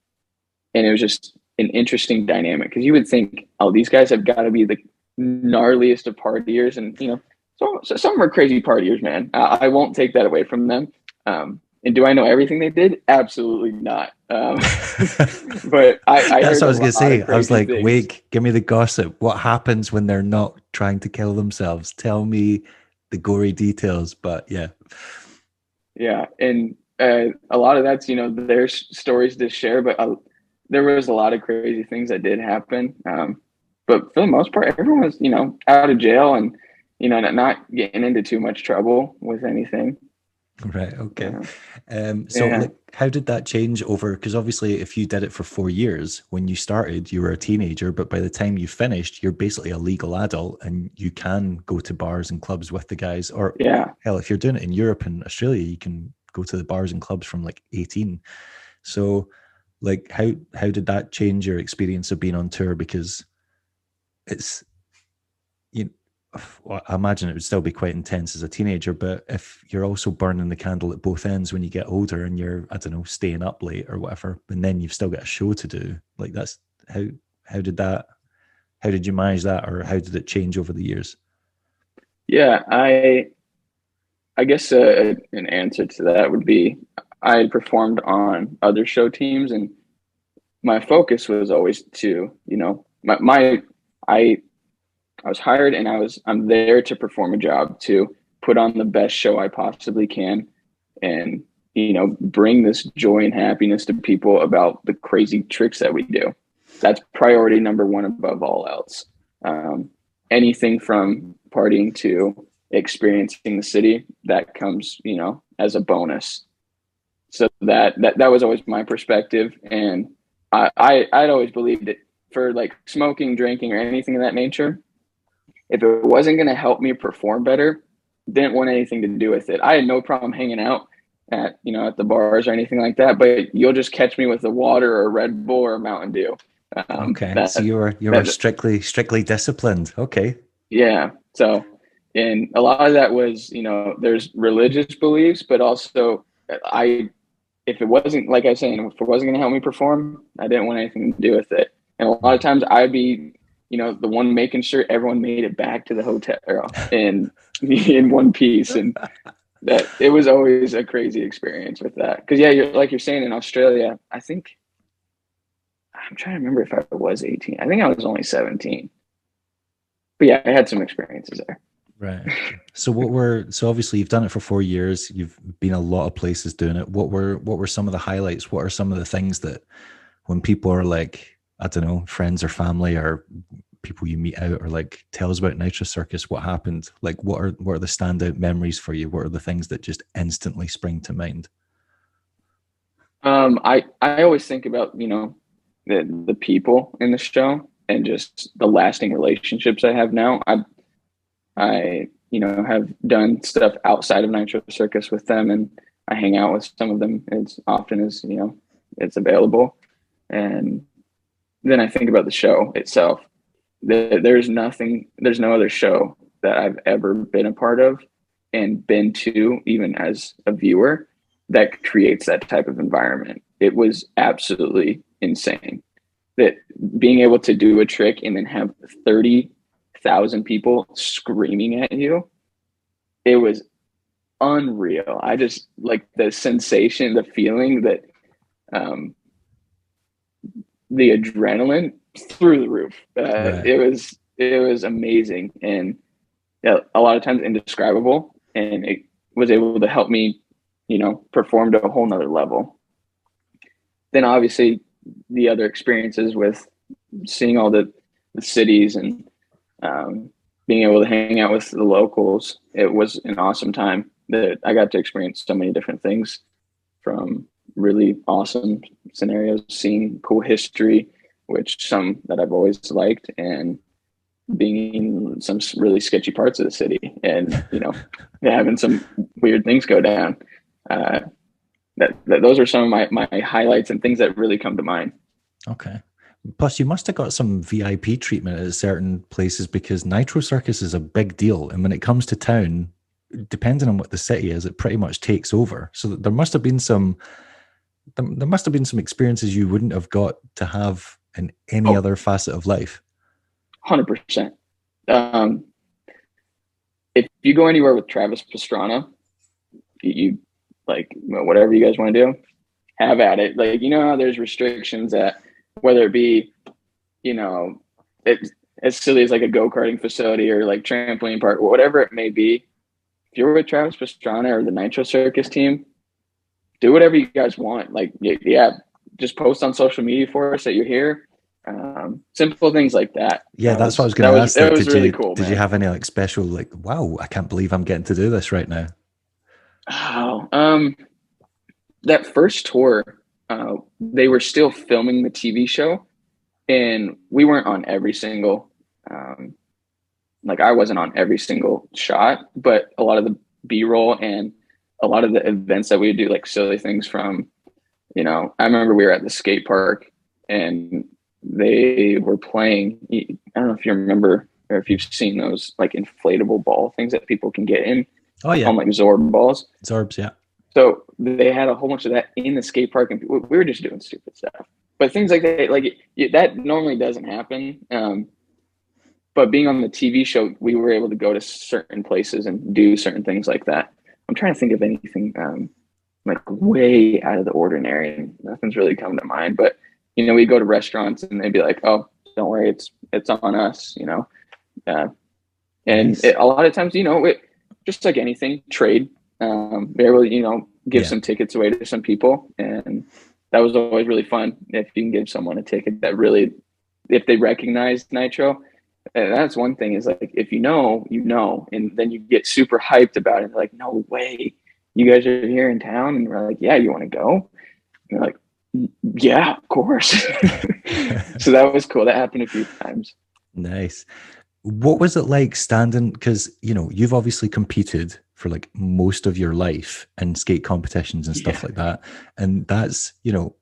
it was just an interesting dynamic, because you would think, oh, these guys have got to be the gnarliest of partiers, and so some of them are crazy partiers, man. I won't take that away from them. And do I know everything they did? Absolutely not. But I that's what I was going to say. I was like, things. Wake, give me the gossip. What happens when they're not trying to kill themselves? Tell me the gory details. But yeah. And a lot of that's, their stories to share, but there was a lot of crazy things that did happen. But for the most part, everyone was, out of jail and, not getting into too much trouble with anything. Right. Okay. So how did that change over? Because obviously if you did it for 4 years, when you started, you were a teenager, but by the time you finished, you're basically a legal adult and you can go to bars and clubs with the guys, or hell, if you're doing it in Europe and Australia, you can go to the bars and clubs from like 18. So like, how did that change your experience of being on tour? Because it's, well, I imagine it would still be quite intense as a teenager, but if you're also burning the candle at both ends when you get older and you're, I don't know, staying up late or whatever, and then you've still got a show to do, like that's how did you manage that, or how did it change over the years? Yeah, I guess an answer to that would be I had performed on other show teams, and my focus was always to, I was hired, and I'm there to perform a job, to put on the best show I possibly can, and bring this joy and happiness to people about the crazy tricks that we do. That's priority number one above all else. Anything from partying to experiencing the city, that comes, you know, as a bonus. So that was always my perspective. And I'd always believed it for like smoking, drinking, or anything of that nature. If it wasn't going to help me perform better, didn't want anything to do with it. I had no problem hanging out at, you know, at the bars or anything like that, but you'll just catch me with a water or a Red Bull or a Mountain Dew. Okay. So you were strictly disciplined. Okay. Yeah. So, and a lot of that was, you know, there's religious beliefs, but also if it wasn't, like I was saying, if it wasn't going to help me perform, I didn't want anything to do with it. And a lot of times I'd be, you know, the one making sure everyone made it back to the hotel in one piece. And that it was always a crazy experience with that. Cause yeah, you're saying in Australia, I'm trying to remember if I was 18. I think I was only 17. But yeah, I had some experiences there. Right. So obviously you've done it for 4 years. You've been a lot of places doing it. What were some of the highlights? What are some of the things that when people are like, I don't know, friends or family or people you meet out or like, tell us about Nitro Circus, what happened? Like, what are the standout memories for you? What are the things that just instantly spring to mind? I always think about, you know, the people in the show and just the lasting relationships I have now. I, you know, have done stuff outside of Nitro Circus with them, and I hang out with some of them as often as, you know, it's available. And then I think about the show itself. There's no other show that I've ever been a part of and been to, even as a viewer, that creates that type of environment. It was absolutely insane that being able to do a trick and then have 30,000 people screaming at you. It was unreal. I just like the sensation, the feeling that the adrenaline through the roof. Right. It was amazing, and yeah, a lot of times indescribable, and it was able to help me, you know, perform to a whole nother level. Then obviously the other experiences with seeing all the cities and being able to hang out with the locals, it was an awesome time that I got to experience so many different things, from really awesome scenarios, seeing cool history, which some that I've always liked, and being in some really sketchy parts of the city and, you know, having some weird things go down. Those are some of my highlights and things that really come to mind. Okay. Plus, you must have got some VIP treatment at certain places because Nitro Circus is a big deal. And when it comes to town, depending on what the city is, it pretty much takes over. So there must have been some experiences you wouldn't have got to have in any other facet of life. 100%. If you go anywhere with Travis Pastrana, you like whatever you guys want to do, have at it. Like, you know how there's restrictions that whether it be, you know, it's as silly as like a go-karting facility or like trampoline park, whatever it may be. If you're with Travis Pastrana or the Nitro Circus team, do whatever you guys want. Like, yeah, just post on social media for us that you're here. Simple things like that. Yeah, that's what I was going to ask. That was really cool. Did you have any like special, like, wow, I can't believe I'm getting to do this right now? Oh, that first tour, they were still filming the TV show, and we weren't on every single, like I wasn't on every single shot, but a lot of the B-roll and a lot of the events that we would do, like silly things from, you know, I remember we were at the skate park and they were playing, I don't know if you remember or if you've seen those like inflatable ball things that people can get in. Oh yeah. On like Zorb balls. Zorbs, yeah. So they had a whole bunch of that in the skate park, and we were just doing stupid stuff. But things like that, like that normally doesn't happen. But being on the TV show, we were able to go to certain places and do certain things like that. I'm trying to think of anything like way out of the ordinary. Nothing's really come to mind. But, you know, we go to restaurants and they'd be like, "Oh, don't worry, it's on us," you know. And a lot of times, you know, just like anything, trade. Be able to, you know, give some tickets away to some people, and that was always really fun. If you can give someone a ticket that really, if they recognize Nitro, And that's one thing is like, if you know, you know, and then you get super hyped about it. Like, no way, you guys are here in town. And we're like, yeah, you want to go? And you're like, yeah, of course. So that was cool. That happened a few times. Nice. What was it like standing? Because, you know, you've obviously competed for like most of your life in skate competitions and stuff Yeah. like that. And that's, you know,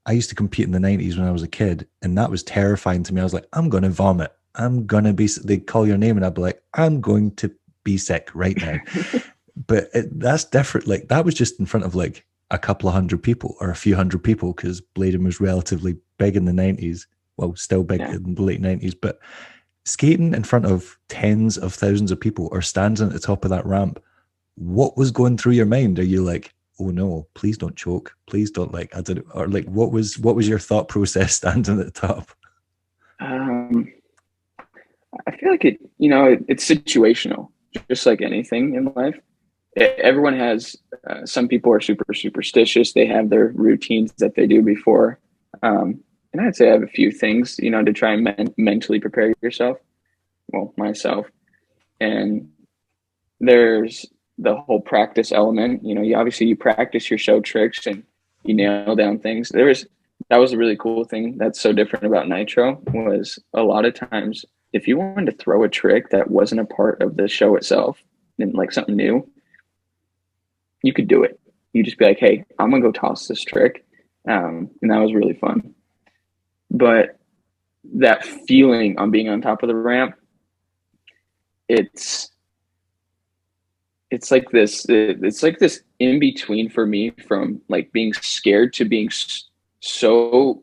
I used to compete in the 90s when I was a kid, and that was terrifying to me. I was like, I'm going to vomit. I'm going to be, they call your name, and I'd be like, I'm going to be sick right now. But that's different. Like, that was just in front of like a couple of hundred people or a few hundred people, because Bladen was relatively big in the 90s. Well, still big Yeah. in the late 90s. But skating in front of tens of thousands of people or standing at the top of that ramp, what was going through your mind? Are you like, oh no, please don't choke, please don't, like, I don't, or like, what was your thought process standing at the top? I feel like it's situational, just like anything in life. Everyone has, some people are super superstitious. They have their routines that they do before. And I'd say I have a few things, to try and mentally prepare yourself. Well, myself. And there's the whole practice element. You practice your show tricks and you nail down things. That was a really cool thing that's so different about Nitro, was a lot of times if you wanted to throw a trick that wasn't a part of the show itself and like something new, you could do it. You just be like, hey, I'm gonna go toss this trick. And that was really fun. But that feeling on being on top of the ramp, it's like this in between for me, from like being scared to being so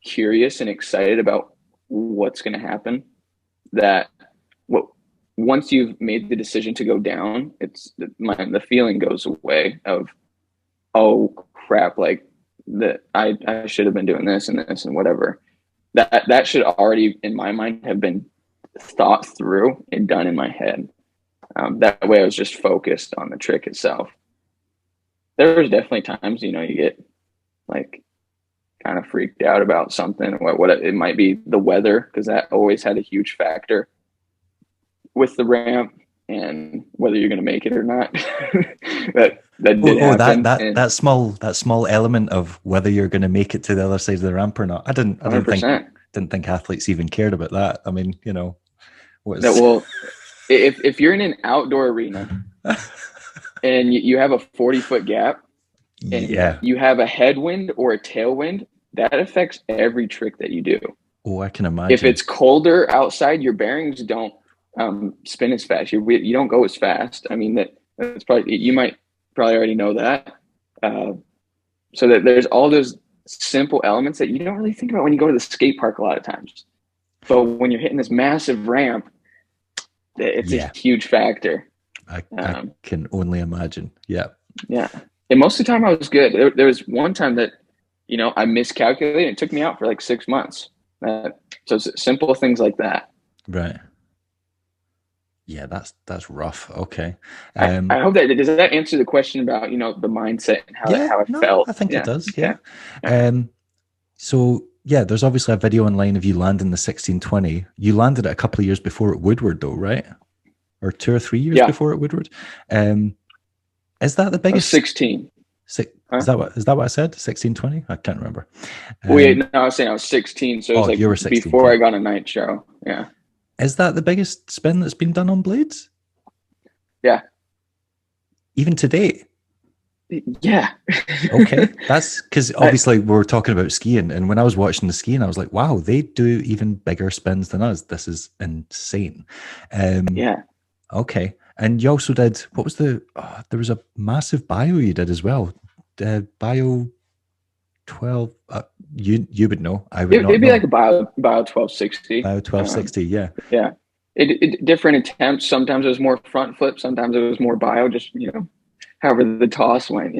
curious and excited about what's going to happen, that once you've made the decision to go down, the feeling goes away of, oh crap, like that I should have been doing this and this and whatever. That should already in my mind have been thought through and done in my head. That way I was just focused on the trick itself. There was definitely times, you get like kind of freaked out about something. What it might be, the weather, because that always had a huge factor with the ramp and whether you're going to make it or not. that did happen. That small element of whether you're going to make it to the other side of the ramp or not. I didn't 100%. think athletes even cared about that. I mean, if you're in an outdoor arena and you have a 40-foot gap and you have a headwind or a tailwind, that affects every trick that you do. Oh, I can imagine. If it's colder outside, your bearings don't spin as fast. You don't go as fast. I mean, that's probably, you might probably already know that. So that there's all those simple elements that you don't really think about when you go to the skate park a lot of times. But when you're hitting this massive ramp, it's a huge factor. I can only imagine. Yeah. Yeah. And most of the time I was good. There was one time that, I miscalculated. It took me out for like 6 months. So simple things like that. Right. Yeah, that's rough. Okay. I hope does that answer the question about, the mindset and how it felt? I think it does. Yeah. So yeah, there's obviously a video online of you landing the 1620. You landed it a couple of years before at Woodward though, right? Or 2 or 3 years before at Woodward. Is that the biggest? 16. Is that what I said? 1620? I can't remember. Wait, no, I was saying I was 16. So it was you were 16, before I got a Nitro. Yeah. Is that the biggest spin that's been done on blades? Yeah. Even to date? Yeah. Okay. That's because obviously we're talking about skiing. And when I was watching the skiing, I was like, wow, they do even bigger spins than us. This is insane. Yeah. Okay. And you also did, what was there was a massive bio you did as well. Bio 12, you would know. I would not know. It'd be like a bio 1260. Bio 1260, yeah. Yeah. Different attempts. Sometimes it was more front flip. Sometimes it was more bio, just, however the toss went,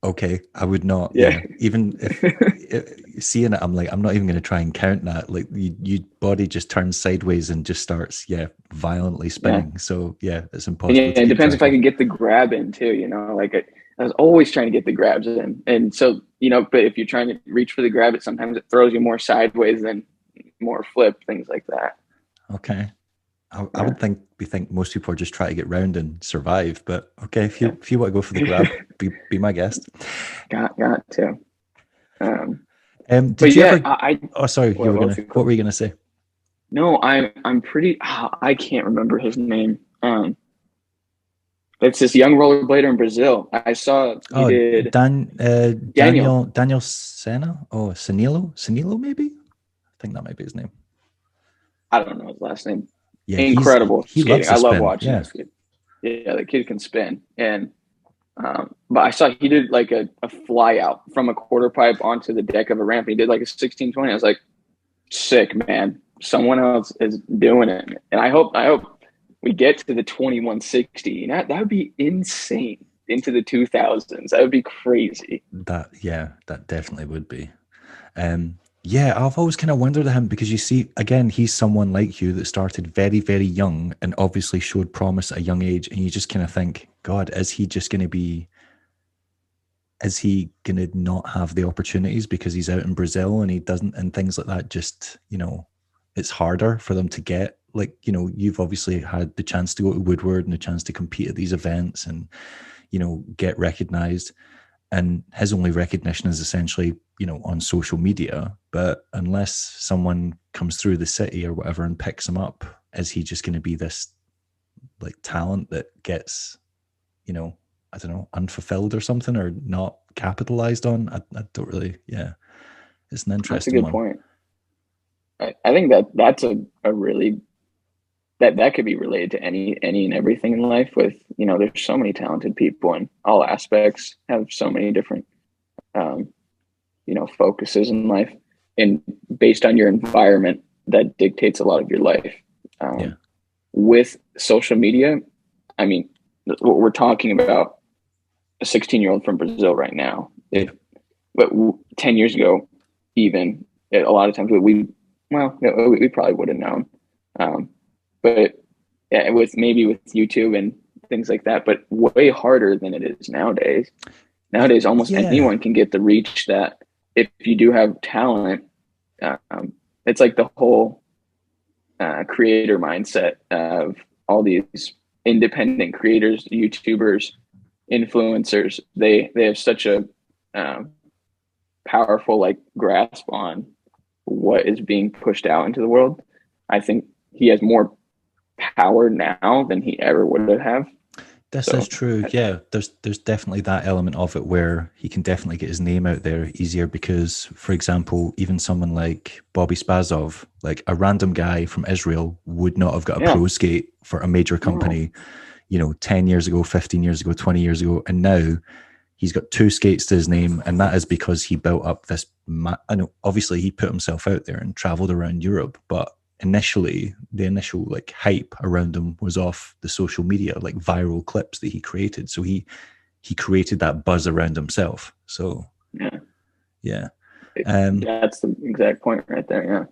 Okay, I would not. Yeah. Even if seeing it, I'm like, I'm not even going to try and count that. Like, your body just turns sideways and just starts, violently spinning. Yeah. So it's impossible. Yeah, it depends if I can get the grab in too. Like I was always trying to get the grabs in, and so but if you're trying to reach for the grab, sometimes it throws you more sideways than more flip, things like that. Okay. I would think most people are just trying to get round and survive, but okay, if you want to go for the grab, be my guest. Got to. Did But you yeah, ever? Oh, sorry, what were you gonna say? No, I'm pretty. I can't remember his name. It's this young rollerblader in Brazil. I saw he did Daniel. Daniel Senna. Oh, Sanilo, maybe. I think that might be his name. I don't know his last name. Yeah, Incredible he skating. loves to I love spin. watching that skate. Yeah, the kid can spin. And but I saw he did like a fly out from a quarter pipe onto the deck of a ramp. He did like a 1620. I was like, sick, man. Someone else is doing it. And I hope we get to the 2160. That would be insane into the 2000s. That would be crazy. That definitely would be. Yeah, I've always kind of wondered at him because you see, again, he's someone like you that started very, very young and obviously showed promise at a young age. And you just kind of think, God, is he going to not have the opportunities because he's out in Brazil and he doesn't, and things like that? Just, it's harder for them to get, like, you've obviously had the chance to go to Woodward and the chance to compete at these events and, get recognized. And his only recognition is essentially, on social media. But unless someone comes through the city or whatever and picks him up, is he just going to be this like talent that gets, I don't know, unfulfilled or something, or not capitalized on? I don't really, it's an interesting That's a good point. I think that's a really, that could be related to any and everything in life with, there's so many talented people in all aspects, have so many different, focuses in life, and based on your environment, that dictates a lot of your life. With social media, I mean, what we're talking about, a 16-year-old from Brazil right now, but 10 years ago, even a lot of times we probably would have known. But yeah, with YouTube and things like that, but way harder than it is nowadays. Nowadays, almost anyone can get the reach that if you do have talent, it's like the whole creator mindset of all these independent creators, YouTubers, influencers. They have such a powerful like grasp on what is being pushed out into the world. I think he has more power now than he ever would have. This is true. Yeah, there's definitely that element of it where he can definitely get his name out there easier because, for example, even someone like Bobby Spazov, like a random guy from Israel, would not have got a pro skate for a major company, 10 years ago, 15 years ago, 20 years ago. And now he's got 2 skates to his name. And that is because he built up this, I know, obviously he put himself out there and traveled around Europe, but initially the initial like hype around him was off the social media, like viral clips that he created. So he created that buzz around himself. So yeah. That's the exact point right there.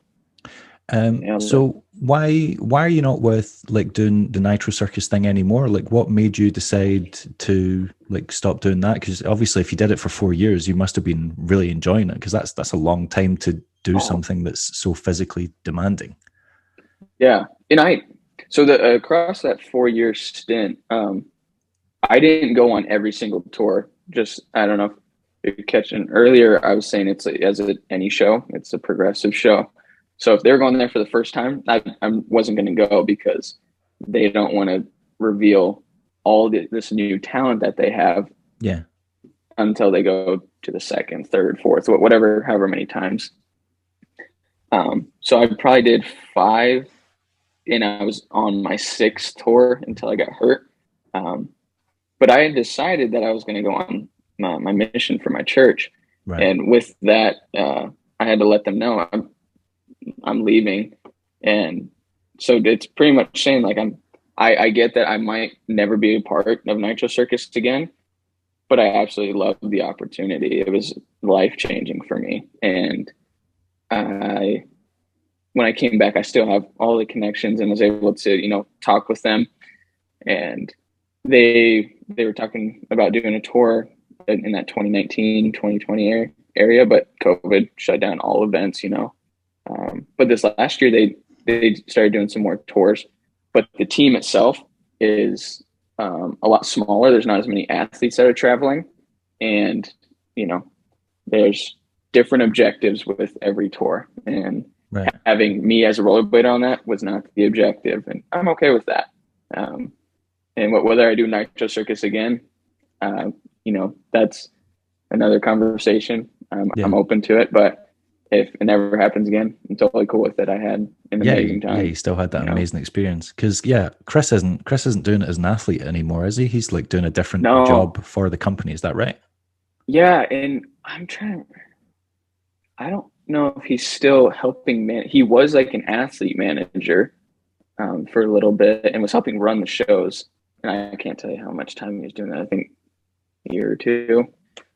So why are you not with like doing the Nitro Circus thing anymore? Like what made you decide to like stop doing that? Because obviously if you did it for 4 years, you must have been really enjoying it, because that's a long time to do something that's so physically demanding. Yeah. And so across that 4-year stint, I didn't go on every single tour. Just, I don't know if you're catching earlier, I was saying it's any show, it's a progressive show. So if they're going there for the first time, I wasn't going to go because they don't want to reveal all this new talent that they have. Yeah. Until they go to the second, third, fourth, whatever, however many times. So I probably did 5, and I was on my 6th tour until I got hurt. But I had decided that I was going to go on my mission for my church. Right. And with that, I had to let them know I'm leaving. And so it's pretty much saying like, I get that I might never be a part of Nitro Circus again, but I absolutely loved the opportunity. It was life-changing for me. And when I came back, I still have all the connections and was able to, talk with them. And they were talking about doing a tour in that 2019, 2020 area, but COVID shut down all events, But this last year, they started doing some more tours, but the team itself is a lot smaller. There's not as many athletes that are traveling, and you know, there's different objectives with every tour, and Right. having me as a rollerblader on that was not the objective, and I'm okay with that. And whether I do Nitro Circus again, that's another conversation. Yeah. I'm open to it, but if it never happens again, I'm totally cool with it. I had an amazing time. Yeah, he still had that amazing experience. Because Chris isn't doing it as an athlete anymore, is he? He's like doing a different job for the company. Is that right? Yeah, and I don't know if he's still helping he was like an athlete manager for a little bit and was helping run the shows. And I can't tell you how much time he was doing that. I think a year or two.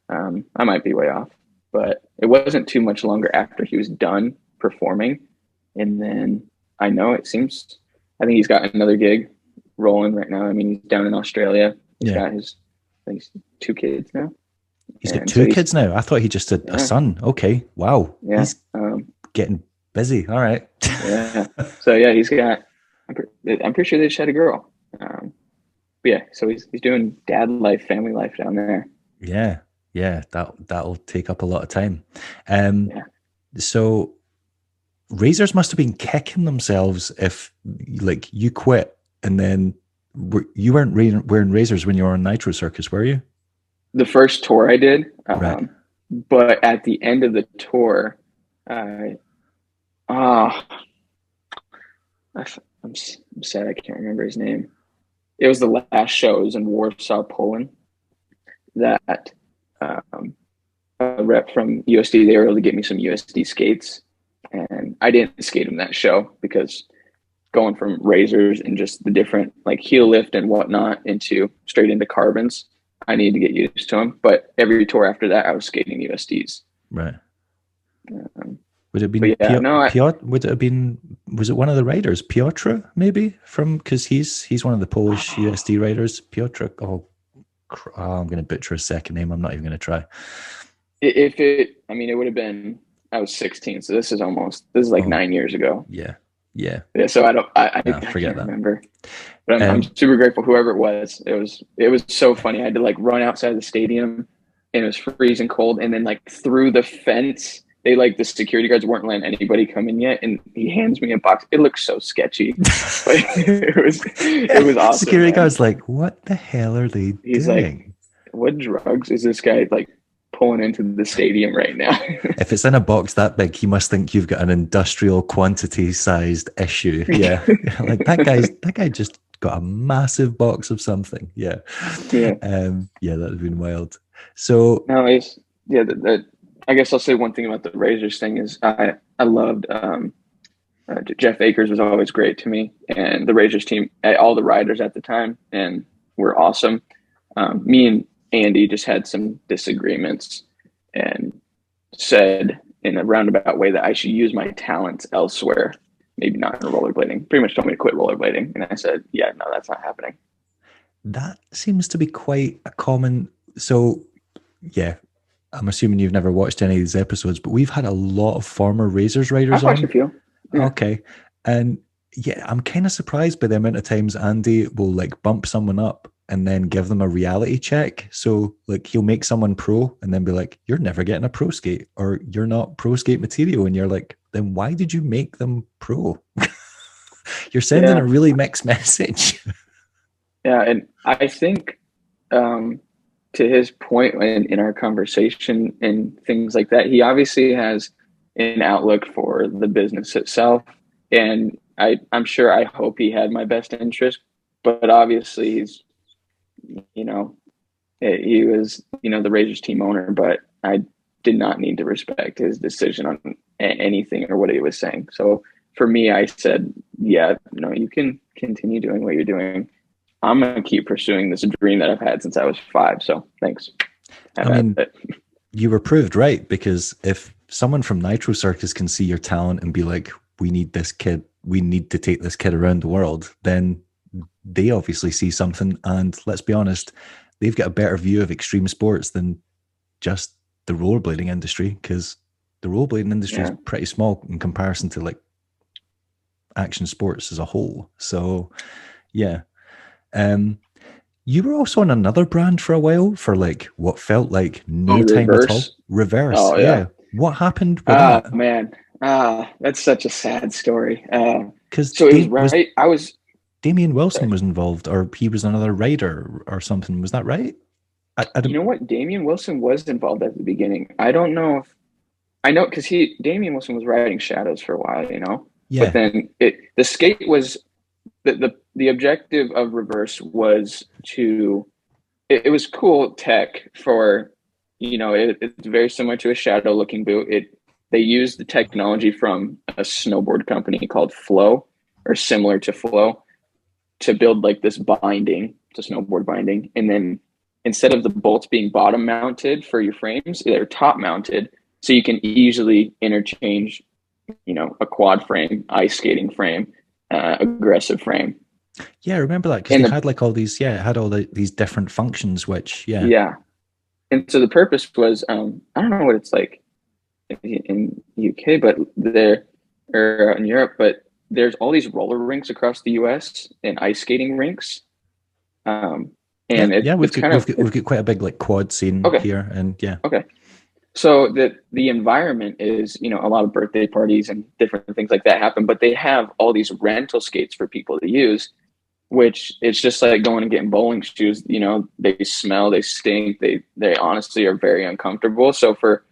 I might be way off, but it wasn't too much longer after he was done performing. And then I think he's got another gig rolling right now. I mean, he's down in Australia. He's got I think he's 2 kids now. He's got 2 kids now. I thought he just had a son. Okay. Wow. Yeah. He's getting busy. All right. Yeah. So yeah, he's got, I'm pretty sure they just had a girl. But yeah, so he's doing dad life, family life down there. Yeah. Yeah. That'll take up a lot of time. So Razors must have been kicking themselves if like you quit and then you weren't wearing Razors when you were on Nitro Circus, were you? The first tour I did, right. But at the end of the tour, I'm sad I can't remember his name. It was the last show. It was in Warsaw, Poland. That a rep from USD, they were able to get me some USD skates, and I didn't skate in that show because going from Razors and just the different like heel lift and whatnot straight into carbons, I needed to get used to them. But every tour after that, I was skating USDs. Right. Would it have been was it one of the riders, Piotr, maybe because he's one of the Polish USD riders, Piotr. I'm going to butcher his second name. I'm not even going to try. It would have been, I was 16. So this is like 9 years ago. Yeah. So I forget can't that. remember, but I'm super grateful. Whoever it was so funny. I had to like run outside the stadium and it was freezing cold. And then like through the fence, the security guards weren't letting anybody come in yet. And he hands me a box. It looks so sketchy, but it was awesome. Security guards like, what the hell are they He's doing? Like, what drugs is this guy like pulling into the stadium right now? If it's in a box that big, he must think you've got an industrial quantity sized issue. Yeah. Like that guy just got a massive box of something. Yeah. That would have been wild. So no, I guess I'll say one thing about the Razors thing is I loved Jeff Akers was always great to me, and the Razors team, all the riders at the time, and were awesome. Me and Andy just had some disagreements and said in a roundabout way that I should use my talents elsewhere, maybe not in rollerblading. Pretty much told me to quit rollerblading. And I said, yeah, no, that's not happening. That seems to be quite a common. So yeah, I'm assuming you've never watched any of these episodes, but we've had a lot of former Razors riders I've watched a few. Yeah. Okay. And yeah, I'm kind of surprised by the amount of times Andy will like bump someone up and then give them a reality check. So like he'll make someone pro and then be like, you're never getting a pro skate, or you're not pro skate material. And you're like, then why did you make them pro? You're sending a really mixed message. Yeah. And I think to his point in our conversation and things like that, he obviously has an outlook for the business itself. And I hope he had my best interest, but obviously he's, he was, the Razors team owner, but I did not need to respect his decision on anything or what he was saying. So for me, I said, yeah, you can continue doing what you're doing. I'm going to keep pursuing this dream that I've had since I was 5. So thanks. You were proved right, because if someone from Nitro Circus can see your talent and be like, we need this kid, we need to take this kid around the world, then they obviously see something. And let's be honest, they've got a better view of extreme sports than just the rollerblading industry, because the rollerblading industry is Yeah. pretty small in comparison to like action sports as a whole. So yeah. You were also on another brand for a while for like what felt like Oh, no time at all. reverse. Reverse. Oh yeah. Yeah. What happened with that? Man. That's such a sad story. Because So it was right. I was Damien Wilson sorry. was involved, or he was another rider or something. Was that right? I You don't. know what? Damian Wilson was involved at the beginning. I don't know if I know because Damian Wilson was riding Shadows for a while, but Yeah. then the skate was the objective of reverse was to it was cool tech for it's very similar to a shadow looking boot. They used the technology from a snowboard company called Flow or similar to Flow to build like this binding, to snowboard binding, and then instead of the bolts being bottom mounted for your frames, they're top mounted, so you can easily interchange, a quad frame, ice skating frame, aggressive frame. Yeah, I remember that because And they the had like all these. Yeah, it had all these different functions. Which yeah. yeah, and so the purpose was I don't know what it's like in UK, but there or in Europe, but there's all these roller rinks across the US and ice skating rinks. Um, Yeah, and yeah, we've it's got kind of we've got quite a big like quad scene okay. here, and yeah, Okay. So the environment is, a lot of birthday parties and different things like that happen, but they have all these rental skates for people to use, which it's just like going and getting bowling shoes. They smell, they stink, they honestly are very uncomfortable. So for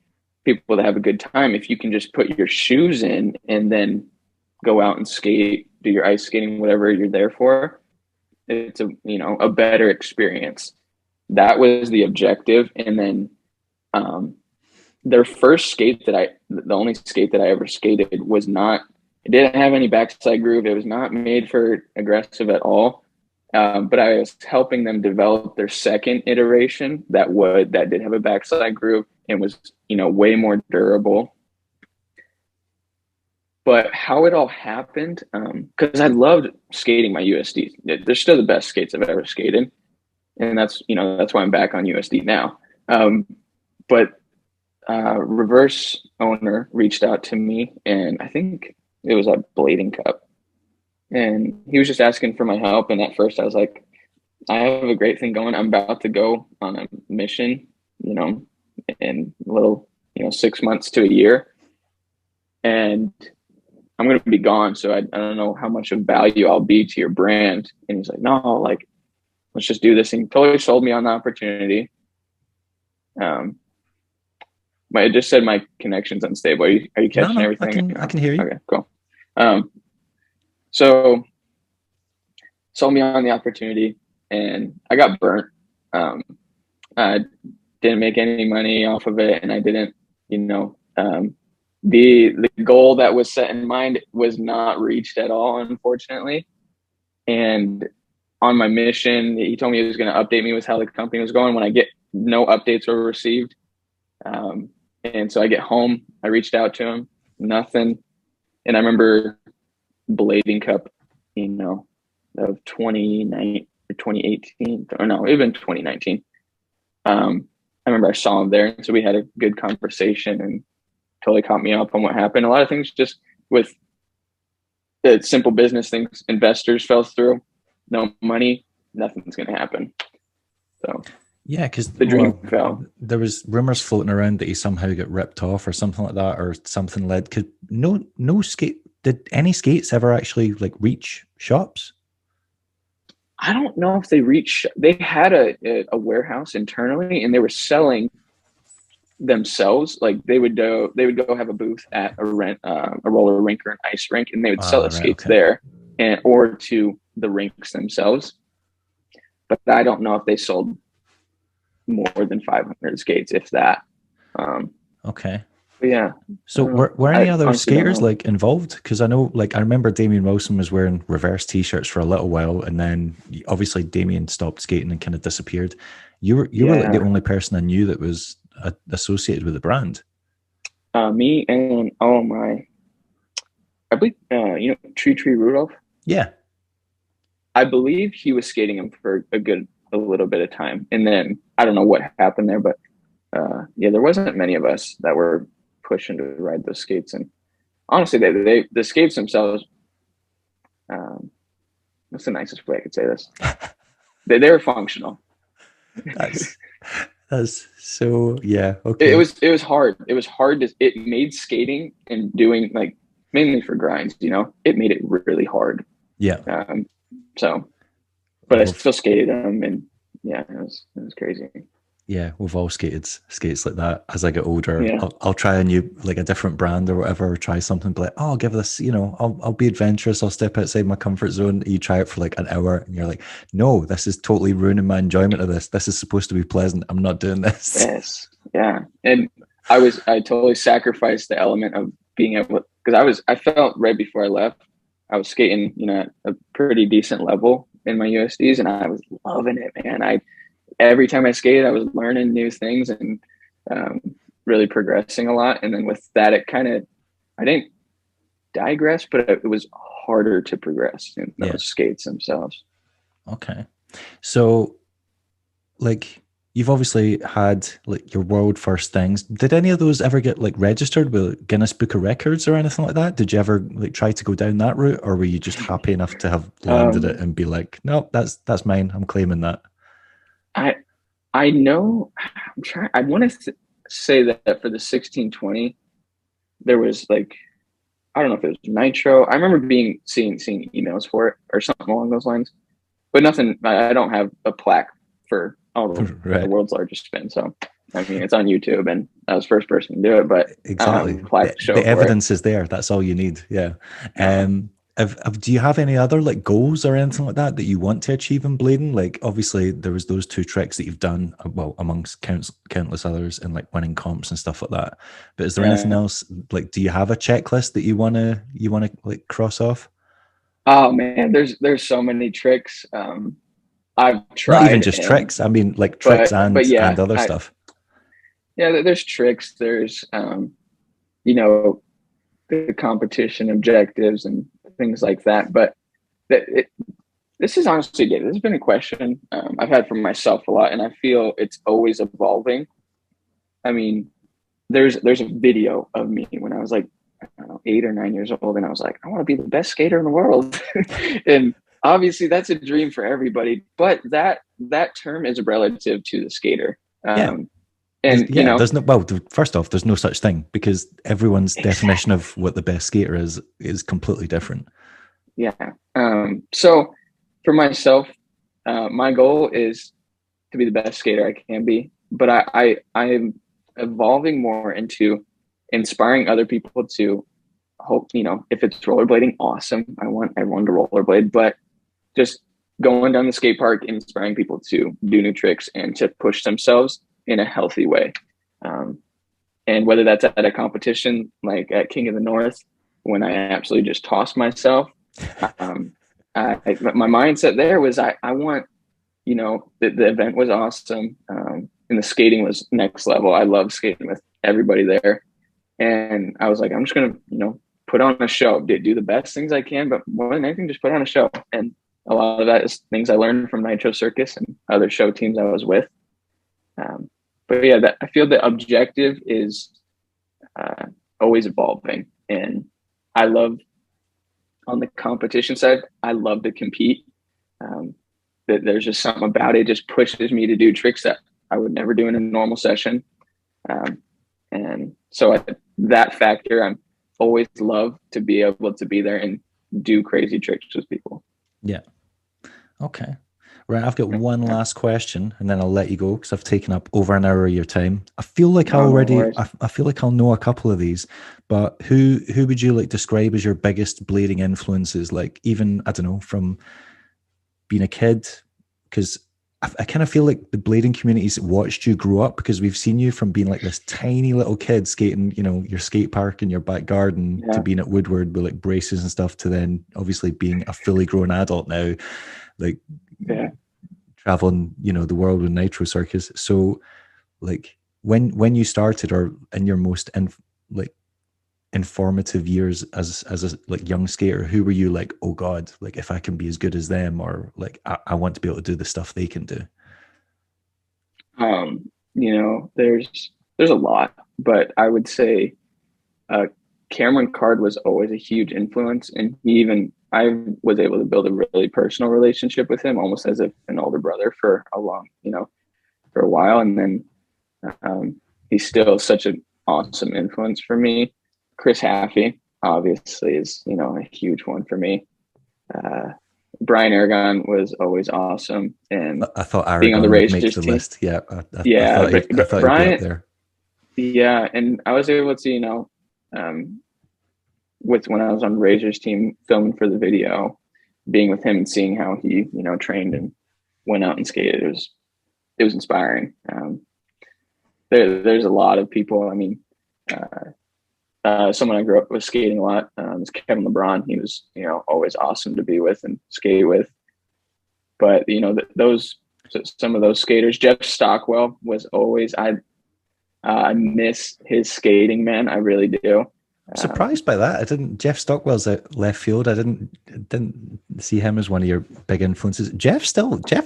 people to have a good time, if you can just put your shoes in and then go out and skate, do your ice skating, whatever you're there for, it's a better experience. That was the objective. And then their first skate the only skate that I ever skated was not, it didn't have any backside groove. It was not made for aggressive at all. But I was helping them develop their second iteration that did have a backside groove and was, way more durable. But how it all happened, because I loved skating my USD. They're still the best skates I've ever skated. And that's why I'm back on USD now. But reverse owner reached out to me, and I think it was at Blading Cup, and he was just asking for my help. And at first I was like, I have a great thing going. I'm about to go on a mission, in a little, 6 months to a year, and I'm going to be gone. So I don't know how much of value I'll be to your brand. And he's like, no, like, let's just do this. And he totally sold me on the opportunity. I just said my connection's unstable. Are you catching no, everything? I can hear you. Okay, cool. So sold me on the opportunity, and I got burnt. I didn't make any money off of it, and I didn't, the goal that was set in mind was not reached at all, unfortunately. And on my mission, he told me he was going to update me with how the company was going when no updates were received. And so I get home, I reached out to him, nothing. And I remember Blading Cup, of 2019 or 2018, or no, it had been 2019. I remember I saw him there. So we had a good conversation and totally caught me up on what happened. A lot of things just with the simple business things, investors fell through, no money, nothing's going to happen. So yeah, because the dream fell. There was rumors floating around that he somehow got ripped off or something like that, or something led. Because no skate. Did any skates ever actually like reach shops? I don't know if they had a warehouse internally, and they were selling themselves. Like they would go have a booth at a roller rink or an ice rink, and they would sell the skates there, or to the rinks themselves. But I don't know if they sold more than 500 skates, if that. Okay. Yeah. So were any other skaters like involved? Because I know, like, I remember Damien Wilson was wearing reverse T-shirts for a little while, and then obviously Damien stopped skating and kind of disappeared. You were like the only person I knew that was associated with the brand. Me and I believe Tree Rudolph. Yeah. I believe he was skating him for a little bit of time, and then I don't know what happened there, but there wasn't many of us that were pushing to ride those skates. And honestly, the skates themselves, what's the nicest way I could say this? They're functional. That's so, yeah. Okay. It was hard. It was hard it made skating and doing, like, mainly for grinds, it made it really hard. Yeah. But I still skated them, and yeah, it was crazy. Yeah, we've all skated skates like that. As I get older, Yeah. I'll try a new, like a different brand or whatever, or try something, but like, oh, I'll give this, I'll be adventurous. I'll step outside my comfort zone. You try it for like an hour and you're like, no, this is totally ruining my enjoyment of this. This is supposed to be pleasant. I'm not doing this. Yes. Yeah. And I totally sacrificed the element of being able, because I felt right before I left, I was skating, at a pretty decent level in my USDs, and I was loving it, man. Every time I skated, I was learning new things and really progressing a lot. And then with that, I didn't digress, but it was harder to progress in those skates themselves. Okay. So, like, you've obviously had like your world first things. Did any of those ever get like registered with Guinness Book of Records or anything like that? Did you ever like try to go down that route, or were you just happy enough to have landed it and be like, no, that's mine. I'm claiming that. I know. I want to say that for the 1620, there was like, I don't know if it was Nitro. I remember seeing emails for it or something along those lines, but nothing. I don't have a plaque for the world's largest spin. So, I mean, it's on YouTube, and I was the first person to do it. But exactly, the evidence is there. That's all you need. Yeah. Do you have any other like goals or anything like that you want to achieve in blading? Like, obviously there was those 2 tricks that you've done, well, amongst countless others, and like winning comps and stuff like that. But is there anything else? Like, do you have a checklist that you wanna like cross off? Oh man, there's so many tricks. I've tried. Not even just tricks. I mean, like tricks and other stuff. Yeah, there's tricks. There's the competition objectives and things like that. But this is honestly, this has been a question I've had for myself a lot, and I feel it's always evolving. I mean, there's a video of me when I was like, I don't know, 8 or 9 years old, and I was like, I want to be the best skater in the world. And obviously that's a dream for everybody, but that term is relative to the skater. And there's first off, there's no such thing, because everyone's definition of what the best skater is completely different. Yeah. So for myself, my goal is to be the best skater I can be, but I am evolving more into inspiring other people to hope, if it's rollerblading, awesome. I want everyone to rollerblade, but just going down the skate park, inspiring people to do new tricks and to push themselves in a healthy way. And whether that's at a competition, like at King of the North, when I absolutely just tossed myself, my mindset there was, I want, the event was awesome. And the skating was next level. I love skating with everybody there. And I was like, I'm just going to, put on a show, do the best things I can, but more than anything, just put on a show. And a lot of that is things I learned from Nitro Circus and other show teams I was with. But yeah, I feel the objective is always evolving. And I love, on the competition side, I love to compete. That there's just something about it, just pushes me to do tricks that I would never do in a normal session. And so that factor, I'm always love to be able to be there and do crazy tricks with people. Yeah. Okay. Right. I've got one last question, and then I'll let you go, because I've taken up over an hour of your time. I feel like I feel like I'll know a couple of these, but who would you like describe as your biggest blading influences? Like, even, I don't know, from being a kid, because I kind of feel like the blading communities watched you grow up, because we've seen you from being like this tiny little kid skating, your skate park in your back garden, to being at Woodward with like braces and stuff, to then obviously being a fully grown adult now, like traveling, the world with Nitro Circus. So like when you started, or in your most informative years as a like young skater, who were you like, oh God, like if I can be as good as them, or like I want to be able to do the stuff they can do? There's a lot, but I would say Cameron Card was always a huge influence, and I was able to build a really personal relationship with him, almost as if an older brother for for a while. And then he's still such an awesome influence for me. Chris Haffey obviously is, a huge one for me. Brian Aragon was always awesome, and I thought being on the Aragon would make Racers the team, list. Yeah, yeah, I thought he'd be up Brian, there. yeah, and I was able to, with when I was on Razor's team filming for the video, being with him and seeing how he, trained and went out and skated, it was inspiring. There's a lot of people. I mean, someone I grew up with skating a lot is Kevin LeBron. He was, always awesome to be with and skate with. But some of those skaters, Jeff Stockwell was always. I miss his skating, man. I really do. I'm surprised by that. Jeff Stockwell's at left field. I didn't see him as one of your big influences. Jeff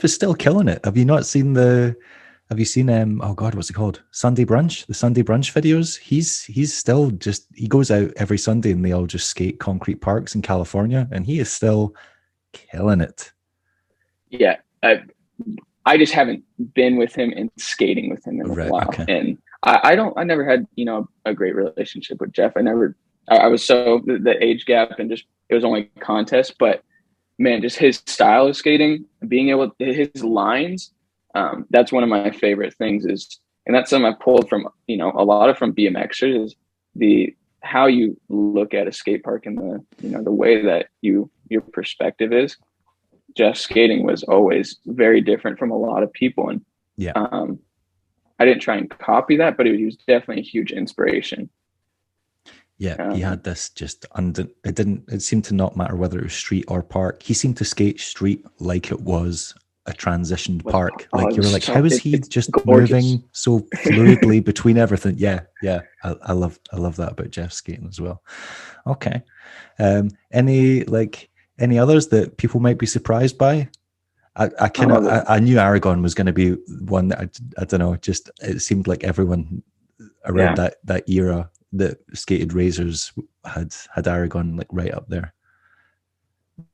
is still killing it. Have you seen oh God, what's it called? Sunday Brunch, the Sunday Brunch videos. He's still he goes out every Sunday and they all just skate concrete parks in California, and he is still killing it. Yeah. I just haven't been with him and skating with him in a while. Okay. And I never had, a great relationship with Jeff. I was so the age gap and just, it was only a contest, but man, just his style of skating, his lines, that's one of my favorite things and that's something I pulled from, a lot of from BMXers is how you look at a skate park and the way that your perspective is. Jeff's skating was always very different from a lot of people. And yeah, I didn't try and copy that, but he was definitely a huge inspiration. Yeah, he had this it seemed to not matter whether it was street or park. He seemed to skate street like it was a transitioned park. Like you were like, how is he just gorgeous, moving so fluidly between everything? Yeah. I love that about Jeff skating as well. Okay. Any others that people might be surprised by? I knew Aragon was going to be one that I don't know. Just it seemed like everyone around that era that skated Razors had Aragon like right up there.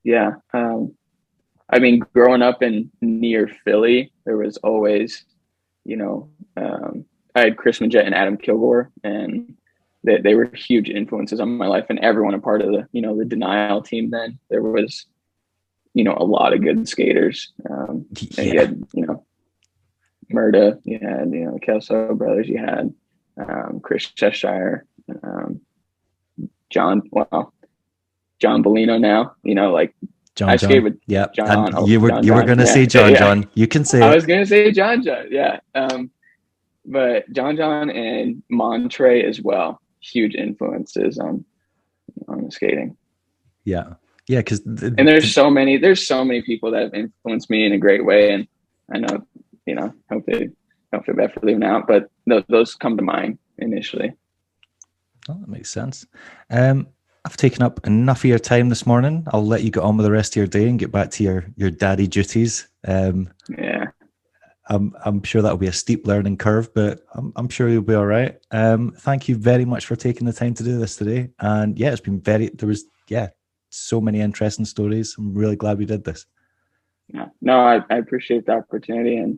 Yeah, I mean, growing up near Philly, there was always, I had Chris Majette and Adam Kilgore, and they were huge influences on my life, and everyone a part of the the Denial team. Then there was a lot of good skaters. And you had, Murda, you had, the Kelso brothers, you had Chris Cheshire, John Bellino now, I skated with John. And you were going to say John. You can say I was going to say John. Yeah. But John and Montre as well, huge influences on the skating. Yeah. Yeah, because there's so many people that have influenced me in a great way, and I know hopefully don't feel bad for leaving out, but those come to mind initially. Oh, that makes sense. I've taken up enough of your time this morning. I'll let you get on with the rest of your day and get back to your daddy duties. Yeah, I'm sure that'll be a steep learning curve, but I'm sure you'll be all right. Thank you very much for taking the time to do this today. And yeah, it's been so many interesting stories. I'm really glad we did this. Yeah, no, I appreciate the opportunity, and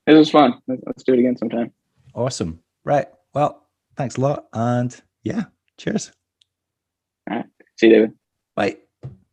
it was fun. Let's do it again sometime. Awesome. Right. Well, thanks a lot. And yeah, cheers. All right. See you, David. Bye.